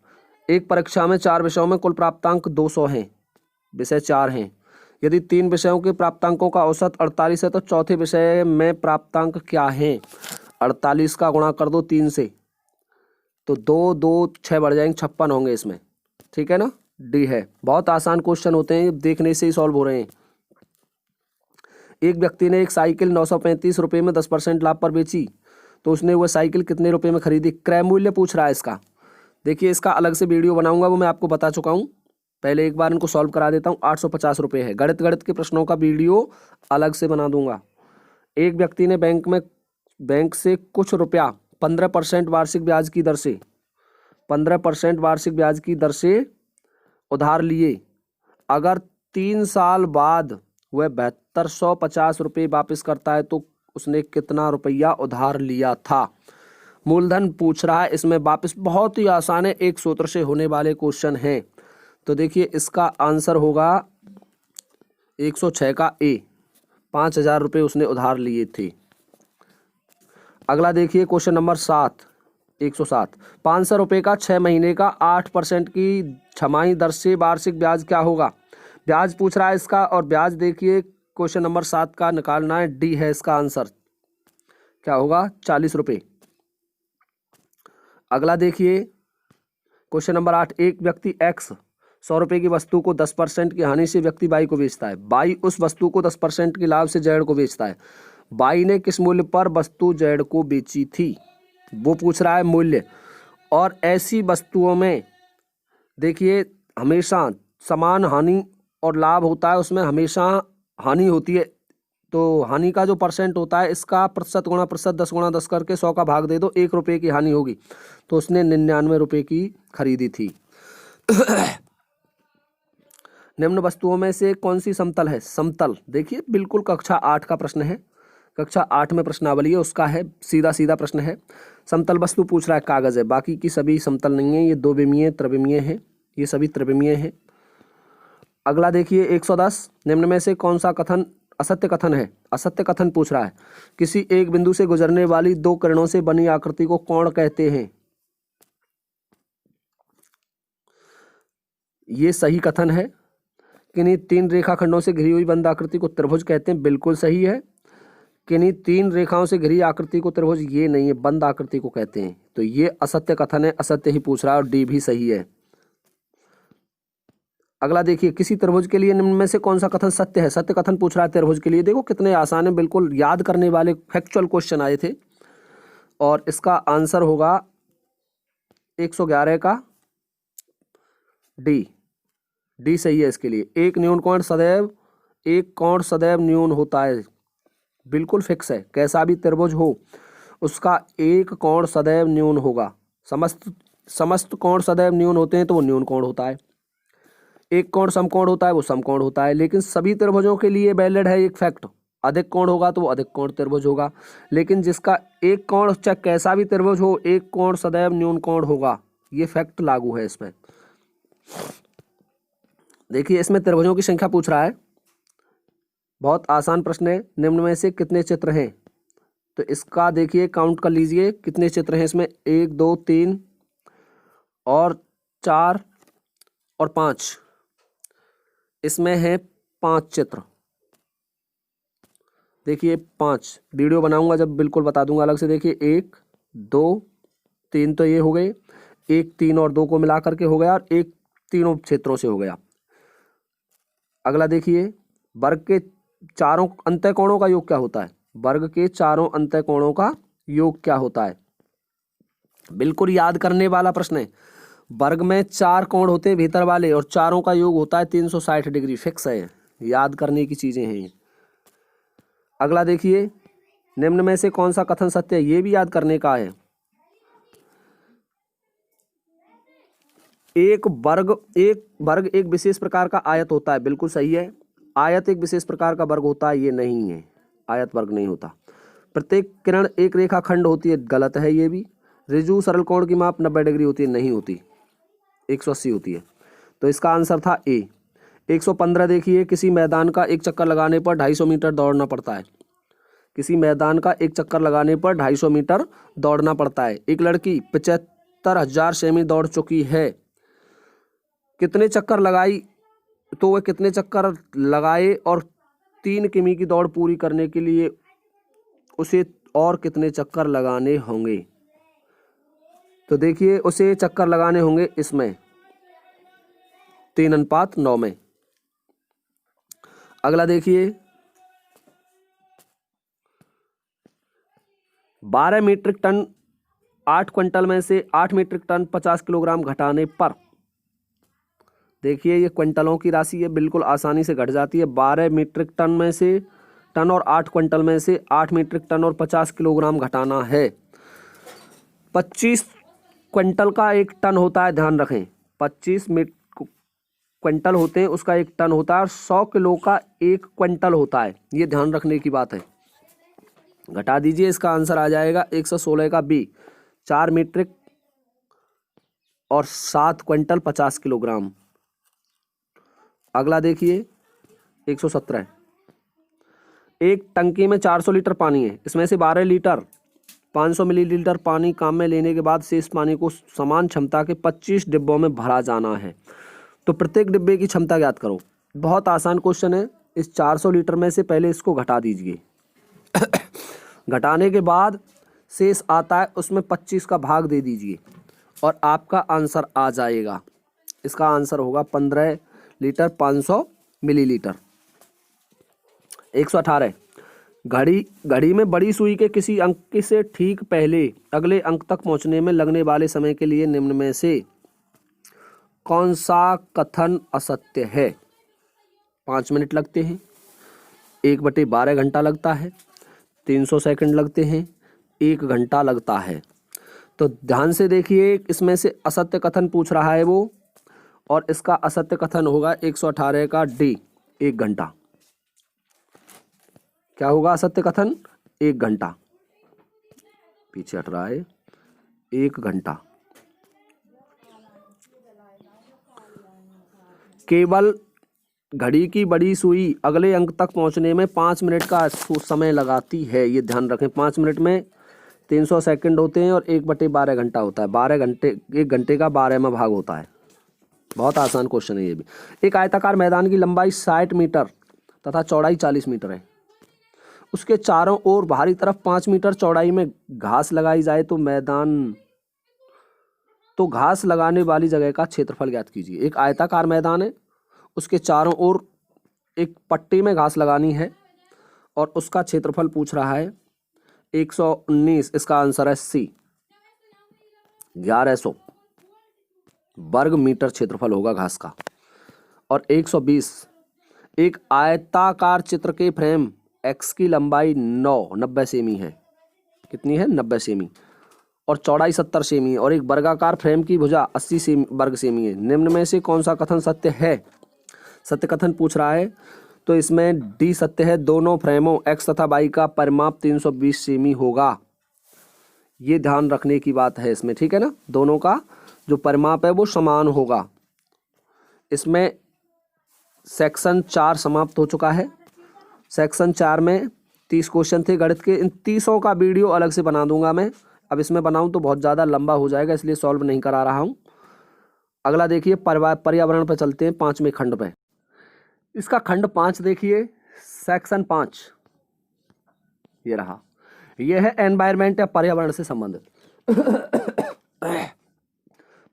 एक परीक्षा में 4 विषयों में कुल प्राप्तांक 200 हैं, विषय 4 हैं। यदि 3 विषयों के प्राप्तांकों का औसत 48 है तो चौथे विषय में प्राप्तांक क्या है। 48 का गुणा कर दो 3 से, तो 2 2 6 बढ़ जाएंगे, 56 होंगे इसमें, ठीक है ना। डी है। बहुत आसान क्वेश्चन होते हैं, देखने से ही सॉल्व हो रहे हैं। एक व्यक्ति ने एक साइकिल 935 रुपये में 10% लाभ पर बेची, तो उसने वह साइकिल कितने रुपए में खरीदी। क्रय मूल्य पूछ रहा है इसका। देखिए इसका अलग से वीडियो बनाऊंगा, वो मैं आपको बता चुका हूँ, पहले एक बार इनको सॉल्व करा देता हूँ। 850 रुपये है। गणित के प्रश्नों का वीडियो अलग से बना दूंगा। एक व्यक्ति ने बैंक से कुछ रुपया 15% वार्षिक ब्याज की दर से 15% वार्षिक ब्याज की दर से उधार लिए। अगर 3 साल बाद वह 7250 रुपये वापस करता है तो उसने कितना रुपया उधार लिया था। मूलधन पूछ रहा है इसमें वापस, बहुत ही आसान है, एक सूत्र से होने वाले क्वेश्चन हैं। तो देखिए इसका आंसर होगा 106 का ए, 5000 रुपये उसने उधार लिए थे। अगला देखिए क्वेश्चन नंबर 7, 107, 500 रुपये का 6 महीने का 8% की छमाही दर से वार्षिक ब्याज क्या होगा। ब्याज पूछ रहा है इसका, और ब्याज देखिए क्वेश्चन नंबर 7 का निकालना है। डी है इसका आंसर, क्या होगा 40 रुपये। अगला देखिए क्वेश्चन नंबर 8, एक व्यक्ति एक्स 100 रुपये की वस्तु को 10% की हानि से व्यक्ति वाई को बेचता है। वाई उस वस्तु को 10% के लाभ से जेड को बेचता है। बाई ने किस मूल्य पर वस्तु जेड को बेची थी, वो पूछ रहा है मूल्य। और ऐसी वस्तुओं में देखिए हमेशा समान हानि और लाभ होता है, उसमें हमेशा हानि होती है। तो हानि का जो परसेंट होता है इसका प्रतिशत गुणा प्रतिशत 10 गुणा 10 करके 100 का भाग दे दो, 1 रुपये की हानि होगी। तो उसने 99 रुपये की खरीदी थी। निम्न वस्तुओं में से कौन सी समतल है? समतल देखिए बिल्कुल कक्षा 8 का प्रश्न है, कक्षा 8 में प्रश्नावली है उसका है, सीधा सीधा प्रश्न है। समतल वस्तु पूछ रहा है, कागज है, बाकी की सभी समतल नहीं है, ये दो विमीय त्रिविमीय है, ये सभी त्रिविमीय है। अगला देखिए 110, निम्न में से कौन सा कथन असत्य कथन है? असत्य कथन पूछ रहा है, किसी एक बिंदु से गुजरने वाली दो किरणों से बनी आकृति को कोण कहते हैं। ये सही कथन है। किन्हीं तीन रेखाखंडों से घिरी हुई बंद आकृति को त्रिभुज कहते हैं, बिल्कुल सही है। किन्हीं तीन रेखाओं से घिरी आकृति को त्रिभुज, ये नहीं है, बंद आकृति को कहते हैं। तो ये असत्य कथन है, असत्य ही पूछ रहा है और डी भी सही है। अगला देखिए, किसी त्रिभुज के लिए निम्न में से कौन सा कथन सत्य है? सत्य कथन पूछ रहा है त्रिभुज के लिए। देखो कितने आसान है, बिल्कुल याद करने वाले फैक्चुअल क्वेश्चन आए थे। और इसका आंसर होगा 111 का डी। डी सही है इसके लिए। एक कोण सदैव न्यून होता है, बिल्कुल फिक्स है। कैसा भी त्रिभुज हो उसका एक कोण सदैव न्यून होगा। समस्त कोण सदैव न्यून होते हैं तो वो न्यून कोण होता है। एक कोण समकोण होता है वो समकोण होता है। लेकिन सभी त्रिभुजों के लिए वैलिड है एक फैक्ट, अधिक कोण होगा तो वो अधिक कोण त्रिभुज होगा। लेकिन जिसका एक कोण चाहे कैसा भी त्रिभुज हो, एक कोण सदैव न्यून कोण होगा, ये फैक्ट लागू है इसमें। देखिए इसमें त्रिभुजों की संख्या पूछ रहा है, बहुत आसान प्रश्न है। निम्न में से कितने चित्र हैं? तो इसका देखिए काउंट कर लीजिए कितने चित्र हैं इसमें। 1 2 3 और 4 और 5, इसमें है 5 चित्र। देखिए 5, वीडियो बनाऊंगा जब बिल्कुल बता दूंगा अलग से। देखिए 1 2 3 तो ये हो गए, 1 3 और 2 को मिला करके हो गया, और 1 तीनों क्षेत्रों से हो गया। अगला देखिए, वर्ग के चारों अंतःकोणों का योग क्या होता है? वर्ग के चारों अंतःकोणों का योग क्या होता है? बिल्कुल याद करने वाला प्रश्न है। वर्ग में 4 कोण होते हैं भीतर वाले, और चारों का योग होता है 360 डिग्री। फिक्स है, याद करने की चीजें हैं। अगला देखिए, निम्न में से कौन सा कथन सत्य है? ये भी याद करने का है। एक वर्ग एक विशेष प्रकार का आयत होता है, बिल्कुल सही है। आयत एक विशेष प्रकार का वर्ग होता है, ये नहीं है, आयत वर्ग नहीं होता। प्रत्येक किरण एक रेखाखंड होती है, गलत है ये भी। ऋजु सरल कोण की माप 90 डिग्री होती है, नहीं होती, 180 होती है। तो इसका आंसर था ए। 115 देखिए, किसी मैदान का एक चक्कर लगाने पर 250 मीटर दौड़ना पड़ता है। किसी मैदान का एक चक्कर लगाने पर 250 मीटर दौड़ना पड़ता है। एक लड़की 75,000 सेमी दौड़ चुकी है, कितने चक्कर लगाई? तो वह कितने चक्कर लगाए, और 3 किमी की दौड़ पूरी करने के लिए उसे और कितने चक्कर लगाने होंगे? तो देखिए उसे चक्कर लगाने होंगे इसमें 3:9 में। अगला देखिए, 12 मीट्रिक टन 8 क्विंटल में से 8 मीट्रिक टन 50 किलोग्राम घटाने पर, देखिए ये क्विंटलों की राशि है, बिल्कुल आसानी से घट जाती है। 12 मीट्रिक टन में से टन और 8 क्विंटल में से 8 मीट्रिक टन और 50 किलोग्राम घटाना है। 25 क्विंटल का एक टन होता है, ध्यान रखें। 25 क्विंटल होते हैं, उसका एक टन होता है, और 100 किलो का एक क्विंटल होता है, ये ध्यान रखने की बात है। घटा दीजिए, इसका आंसर आ जाएगा 116 का बी, 4 मीट्रिक और 7 क्विंटल 50 किलोग्राम। अगला देखिए 117, एक टंकी में 400 लीटर पानी है, इसमें से 12 लीटर 500 मिलीलीटर पानी काम में लेने के बाद शेष पानी को समान क्षमता के 25 डिब्बों में भरा जाना है। तो प्रत्येक डिब्बे की क्षमता ज्ञात करो। बहुत आसान क्वेश्चन है। इस 400 लीटर में से पहले इसको घटा दीजिए। घटाने के बाद शेष आता है, उसमें 25 का भाग दे दीजिए और आपका आंसर आ जाएगा। इसका आंसर होगा 15 लीटर 500 मिलीलीटर। 118, घड़ी घड़ी में बड़ी सुई के किसी अंक से ठीक पहले अगले अंक तक पहुंचने में लगने वाले समय के लिए निम्न में से कौन सा कथन असत्य है? 5 मिनट लगते हैं, 1/12 घंटा लगता है, 300 सेकंड लगते हैं, 1 घंटा लगता है। तो ध्यान से देखिए, इसमें से असत्य कथन पूछ रहा है वो, और इसका असत्य कथन होगा 118 का डी, 1 घंटा। क्या होगा असत्य कथन? 1 घंटा। पीछे हट रहा है, 1 घंटा। केवल घड़ी की बड़ी सुई अगले अंक तक पहुंचने में 5 मिनट का समय लगाती है, ये ध्यान रखें। 5 मिनट में 300 सेकंड होते हैं और 1/12 घंटा होता है। 12 घंटे, 1 घंटे का 12वां भाग होता है। बहुत आसान क्वेश्चन है ये भी। एक आयताकार मैदान की लंबाई 60 मीटर तथा चौड़ाई 40 मीटर है। उसके चारों ओर बाहरी तरफ 5 मीटर चौड़ाई में घास लगाई जाए तो घास लगाने वाली जगह का क्षेत्रफल ज्ञात कीजिए। एक आयताकार मैदान है, उसके चारों ओर एक पट्टी में घास लगानी है और उसका क्षेत्रफल पूछ रहा है 119। इसका आंसर है सी, 1100 वर्ग मीटर क्षेत्रफल होगा घास का। और 120, एक आयताकार चित्र के फ्रेम एक्स की लंबाई 90 सेमी है। कितनी है? 90 सेमी। और चौड़ाई 70 सेमी है, और एक वर्गाकार फ्रेम की भुजा 80 वर्ग सेमी है। निम्न में से कौन सा कथन सत्य है? सत्य कथन पूछ रहा है, तो इसमें डी सत्य है। दोनों फ्रेमों एक्स तथा वाई का परिमाप 320 सेमी होगा। ये ध्यान रखने की बात है इसमें, ठीक है ना। दोनों का जो परिमाप है वो समान होगा। इसमें सेक्शन 4 समाप्त हो चुका है। सेक्शन 4 में 30 क्वेश्चन थे गणित के। इन 30 का वीडियो अलग से बना दूंगा मैं। अब इसमें बनाऊं तो बहुत ज़्यादा लंबा हो जाएगा, इसलिए सॉल्व नहीं करा रहा हूं। अगला देखिए, पर्यावरण पर चलते हैं, 5वें खंड पे। इसका खंड 5 देखिए, सेक्शन 5 ये रहा। यह है एनवायरमेंट या पर्यावरण से संबंधित।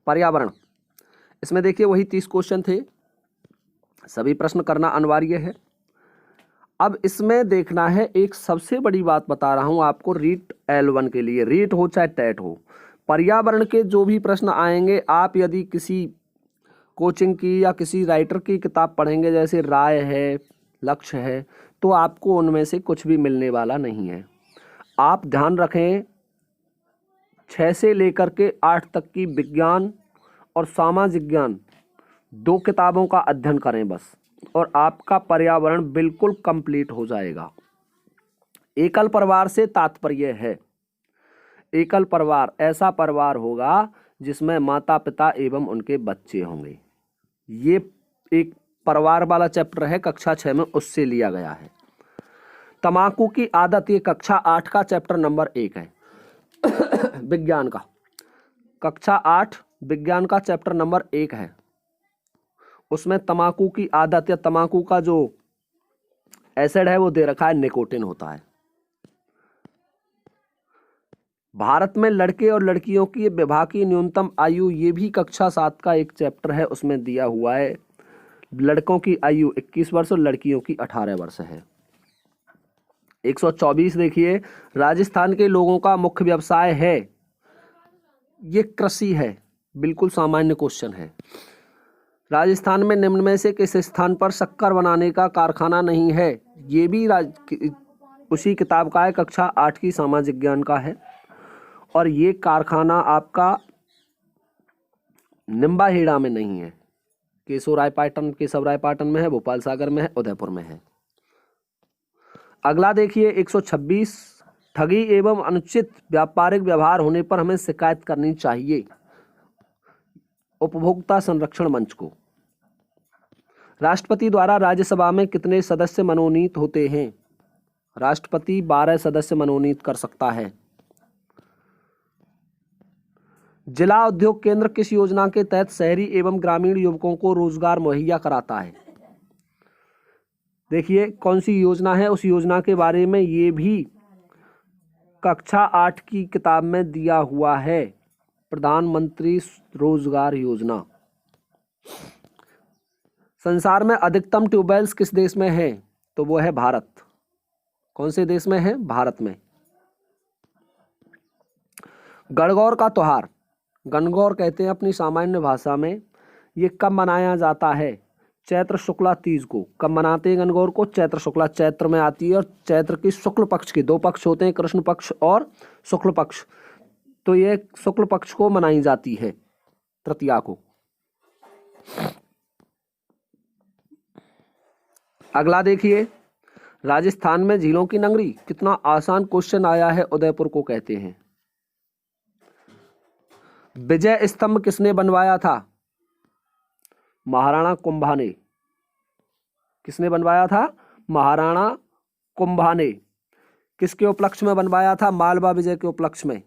पर्यावरण, इसमें देखिए वही 30 क्वेश्चन थे, सभी प्रश्न करना अनिवार्य है। अब इसमें देखना है, एक सबसे बड़ी बात बता रहा हूं आपको, रीट L1 के लिए, रीट हो चाहे टेट हो, पर्यावरण के जो भी प्रश्न आएंगे, आप यदि किसी कोचिंग की या किसी राइटर की किताब पढ़ेंगे, जैसे राय है, लक्ष्य है, तो आपको उनमें से कुछ भी मिलने वाला नहीं है। आप ध्यान रखें, 6 से लेकर के 8 तक की विज्ञान और सामाजिक ज्ञान 2 किताबों का अध्ययन करें बस, और आपका पर्यावरण बिल्कुल कंप्लीट हो जाएगा। एकल परिवार से तात्पर्य है, एकल परिवार ऐसा परिवार होगा जिसमें माता पिता एवं उनके बच्चे होंगे। ये एक परिवार वाला चैप्टर है, कक्षा 6 में उससे लिया गया है। तंबाकू की आदत, ये कक्षा 8 का चैप्टर नंबर 1 है। विज्ञान का, कक्षा 8 विज्ञान का चैप्टर नंबर 1 है। उसमें तंबाकू की आदत या तंबाकू का जो एसिड है वो दे रखा है, निकोटिन होता है। भारत में लड़के और लड़कियों की विवाह की न्यूनतम आयु, ये भी कक्षा 7 का एक चैप्टर है, उसमें दिया हुआ है। लड़कों की आयु 21 वर्ष और लड़कियों की 18 वर्ष है। 124 देखिए, राजस्थान के लोगों का मुख्य व्यवसाय है, ये कृषि है। बिल्कुल सामान्य क्वेश्चन है। राजस्थान में निम्न में से किस स्थान पर शक्कर बनाने का कारखाना नहीं है? ये भी उसी किताब का है, कक्षा 8 की सामाजिक ज्ञान का है। और ये कारखाना आपका निम्बाहेड़ा में नहीं है, केशवरायपाटन में है, भोपाल सागर में है, उदयपुर में है। अगला देखिए 126, ठगी एवं अनुचित व्यापारिक व्यवहार होने पर हमें शिकायत करनी चाहिए उपभोक्ता संरक्षण मंच को। राष्ट्रपति द्वारा राज्यसभा में कितने सदस्य मनोनीत होते हैं? राष्ट्रपति 12 सदस्य मनोनीत कर सकता है। जिला उद्योग केंद्र किस योजना के तहत शहरी एवं ग्रामीण युवकों को रोजगार मुहैया कराता है? देखिए कौन सी योजना है, उस योजना के बारे में ये भी कक्षा 8 की किताब में दिया हुआ है, प्रधानमंत्री रोजगार योजना। संसार में अधिकतम ट्यूबवेल्स किस देश में है? तो वो है भारत। कौन से देश में है? भारत में। गणगौर का त्योहार, गणगौर कहते हैं अपनी सामान्य भाषा में, ये कब मनाया जाता है? चैत्र शुक्ला तीज को। कब मनाते हैं गणगौर को? चैत्र शुक्ला, चैत्र में आती है और चैत्र की शुक्ल पक्ष के 2 पक्ष होते हैं, कृष्ण पक्ष और शुक्ल पक्ष, तो ये शुक्ल पक्ष को मनाई जाती है, तृतीया को। अगला देखिए, राजस्थान में झीलों की नगरी, कितना आसान क्वेश्चन आया है। उदयपुर को कहते हैं। विजय स्तंभ किसने बनवाया था? महाराणा कुंभा ने। किसने बनवाया था? महाराणा कुंभा ने। किसके उपलक्ष्य में बनवाया था? मालवा विजय के उपलक्ष्य में।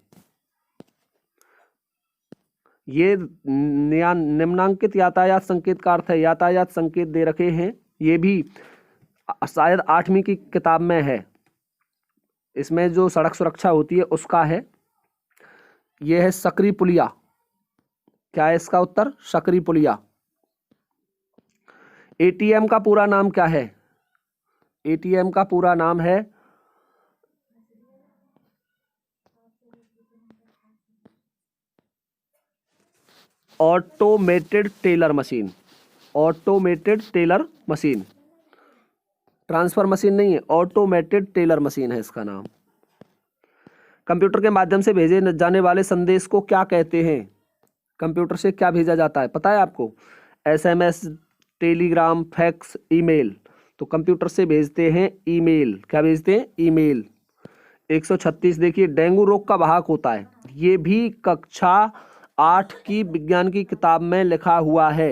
ये निम्नांकित यातायात संकेत का अर्थ है, यातायात संकेत दे रखे हैं, ये भी शायद 8वीं की किताब में है। इसमें जो सड़क सुरक्षा होती है उसका है। यह है सकरी पुलिया। क्या है इसका उत्तर? सकरी पुलिया। एटीएम का पूरा नाम क्या है? एटीएम का पूरा नाम है automated teller machine. Automated teller machine, transfer machine नहीं है, ऑटोमेटेड टेलर मशीन है इसका नाम। कंप्यूटर के माध्यम से भेजे जाने वाले संदेश को क्या कहते हैं? कंप्यूटर से क्या भेजा जाता है पता है आपको? SMS, Telegram, fax, email. तो कंप्यूटर से भेजते हैं ईमेल। क्या भेजते हैं? ईमेल। 136 देखिए, डेंगू रोग का वाहक होता है, ये भी कक्षा 8 की विज्ञान की किताब में लिखा हुआ है।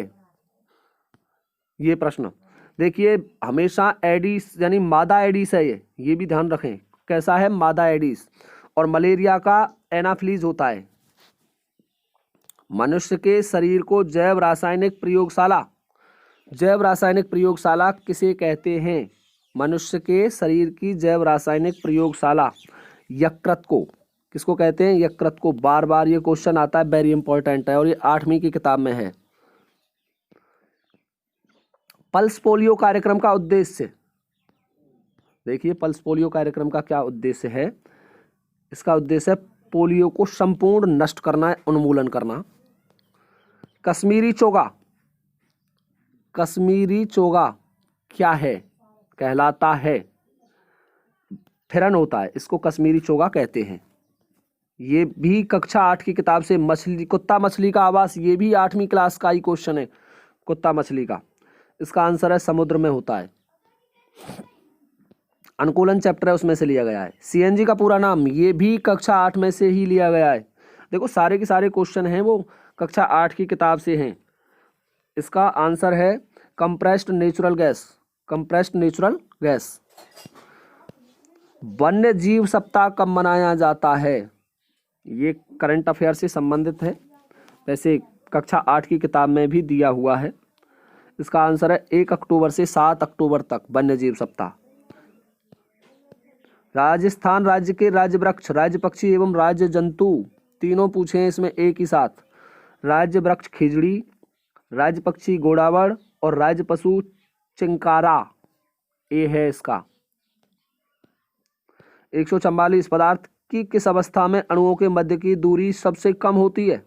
ये प्रश्न देखिए, हमेशा एडिस यानी मादा एडिस है ये भी ध्यान रखें। कैसा है? मादा एडिस। और मलेरिया का एनाफ्लीज होता है। मनुष्य के शरीर को जैव रासायनिक प्रयोगशाला किसे कहते हैं? मनुष्य के शरीर की जैव रासायनिक प्रयोगशाला यकृत को। किसको कहते हैं? यकृत को। बार बार ये क्वेश्चन आता है, वेरी इंपॉर्टेंट है और ये 8वीं की किताब में है। पल्स पोलियो कार्यक्रम का उद्देश्य देखिए, पल्स पोलियो कार्यक्रम का क्या उद्देश्य है? इसका उद्देश्य है पोलियो को संपूर्ण नष्ट करना, उन्मूलन करना। कश्मीरी चोगा क्या है? कहलाता है फिरन होता है, इसको कश्मीरी चोगा कहते हैं। ये भी कक्षा 8 की किताब से। मछली, कुत्ता मछली का आवास, ये भी 8वीं क्लास का ही क्वेश्चन है, कुत्ता मछली का। इसका आंसर है समुद्र में होता है। अनुकूलन चैप्टर है उसमें से लिया गया है। सीएनजी का पूरा नाम, ये भी कक्षा 8 में से ही लिया गया है। देखो सारे के सारे क्वेश्चन हैं वो कक्षा 8 की किताब से हैं। इसका आंसर है कंप्रेस्ड नेचुरल गैस। वन्य जीव सप्ताह कब मनाया जाता है? ये करंट अफेयर से संबंधित है, वैसे कक्षा 8 की किताब में भी दिया हुआ है। इसका आंसर है 1 अक्टूबर से 7 अक्टूबर तक वन्य जीव सप्ताह। राजस्थान राज्य के राज्य वृक्ष, राज्य पक्षी एवं राज्य जंतु तीनों पूछे हैं इसमें एक ही साथ। राज्य वृक्ष खिजड़ी, राज्य पक्षी गोडावड़ और राज्य पशु चिंकारा, ये है इसका। 144 पदार्थ की किस अवस्था में अणुओं के मध्य की दूरी सबसे कम होती है?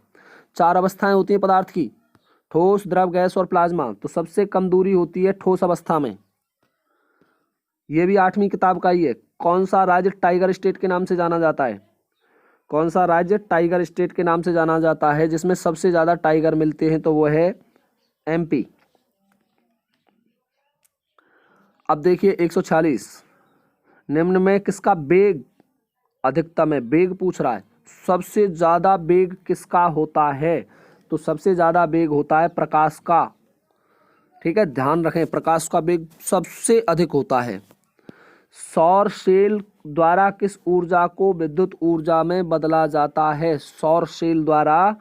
4 अवस्थाएं होती हैं पदार्थ की, ठोस, द्रव, गैस और प्लाज्मा। तो सबसे कम दूरी होती है ठोस अवस्था में। यह भी 8वीं किताब का ही है। कौन सा राज्य टाइगर स्टेट के नाम से जाना जाता है? कौन सा राज्य टाइगर स्टेट के नाम से जाना जाता है, जिसमें सबसे ज्यादा टाइगर मिलते हैं? तो वो है एमपी। अब देखिए 146, निम्न में किसका वेग अधिकतम है? वेग पूछ रहा है। सबसे ज्यादा वेग किसका होता है? तो सबसे ज्यादा वेग होता है प्रकाश का। ठीक है, ध्यान रखें, प्रकाश का वेग सबसे अधिक होता है। सौर सेल द्वारा किस ऊर्जा को विद्युत ऊर्जा में बदला जाता है? सौर सेल द्वारा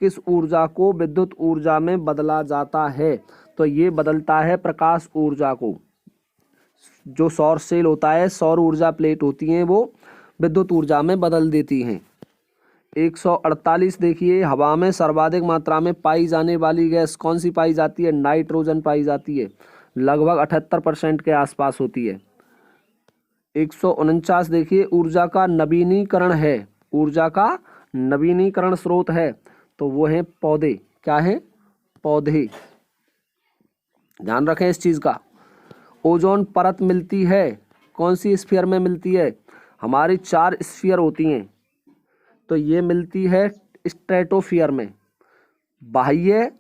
किस ऊर्जा को विद्युत ऊर्जा में बदला जाता है? तो ये बदलता है प्रकाश ऊर्जा को। जो सौर सेल होता है, सौर ऊर्जा प्लेट होती हैं, वो विद्युत ऊर्जा में बदल देती हैं। 148 देखिए, हवा में सर्वाधिक मात्रा में पाई जाने वाली गैस कौन सी पाई जाती है? नाइट्रोजन पाई जाती है, लगभग 78% के आसपास होती है। 149 देखिए ऊर्जा का नवीनीकरण है, ऊर्जा का नवीनीकरण स्रोत है, तो वो है पौधे। क्या है? पौधे। ध्यान रखें इस चीज का। ओजोन परत मिलती है, कौन सी स्फीयर में मिलती है? हमारी 4 स्फीयर होती हैं, तो ये मिलती है स्ट्रेटोफियर में। बाह्य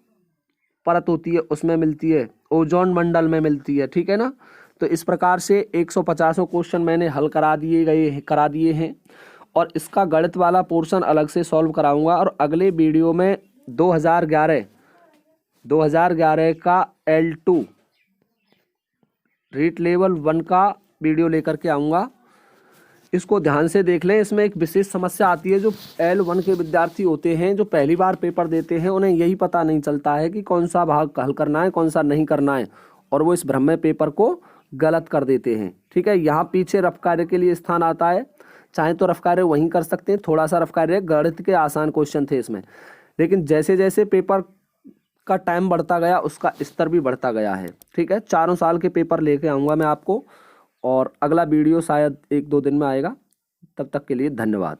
परत होती है उसमें मिलती है, ओजोन मंडल में मिलती है। ठीक है ना? तो इस प्रकार से 150 क्वेश्चन मैंने हल करा दिए हैं और इसका गणित वाला पोर्शन अलग से सॉल्व कराऊंगा। और अगले वीडियो में 2011 का L2 रीट लेवल 1 का वीडियो लेकर के आऊँगा। इसको ध्यान से देख लें। इसमें एक विशेष समस्या आती है, जो L1 के विद्यार्थी होते हैं, जो पहली बार पेपर देते हैं, उन्हें यही पता नहीं चलता है कि कौन सा भाग हल करना है, कौन सा नहीं करना है, और वो इस भ्रम में पेपर को गलत कर देते हैं। ठीक है? यहाँ पीछे रफ कार्य के लिए स्थान आता है, चाहे तो रफ कार्य वहीं कर सकते हैं। थोड़ा सा रफ कार्य, गणित के आसान क्वेश्चन थे इसमें, लेकिन जैसे जैसे पेपर का टाइम बढ़ता गया उसका स्तर भी बढ़ता गया है। ठीक है? 4 साल के पेपर लेके आऊँगा मैं आपको, और अगला वीडियो शायद 1-2 दिन में आएगा। तब तक के लिए धन्यवाद।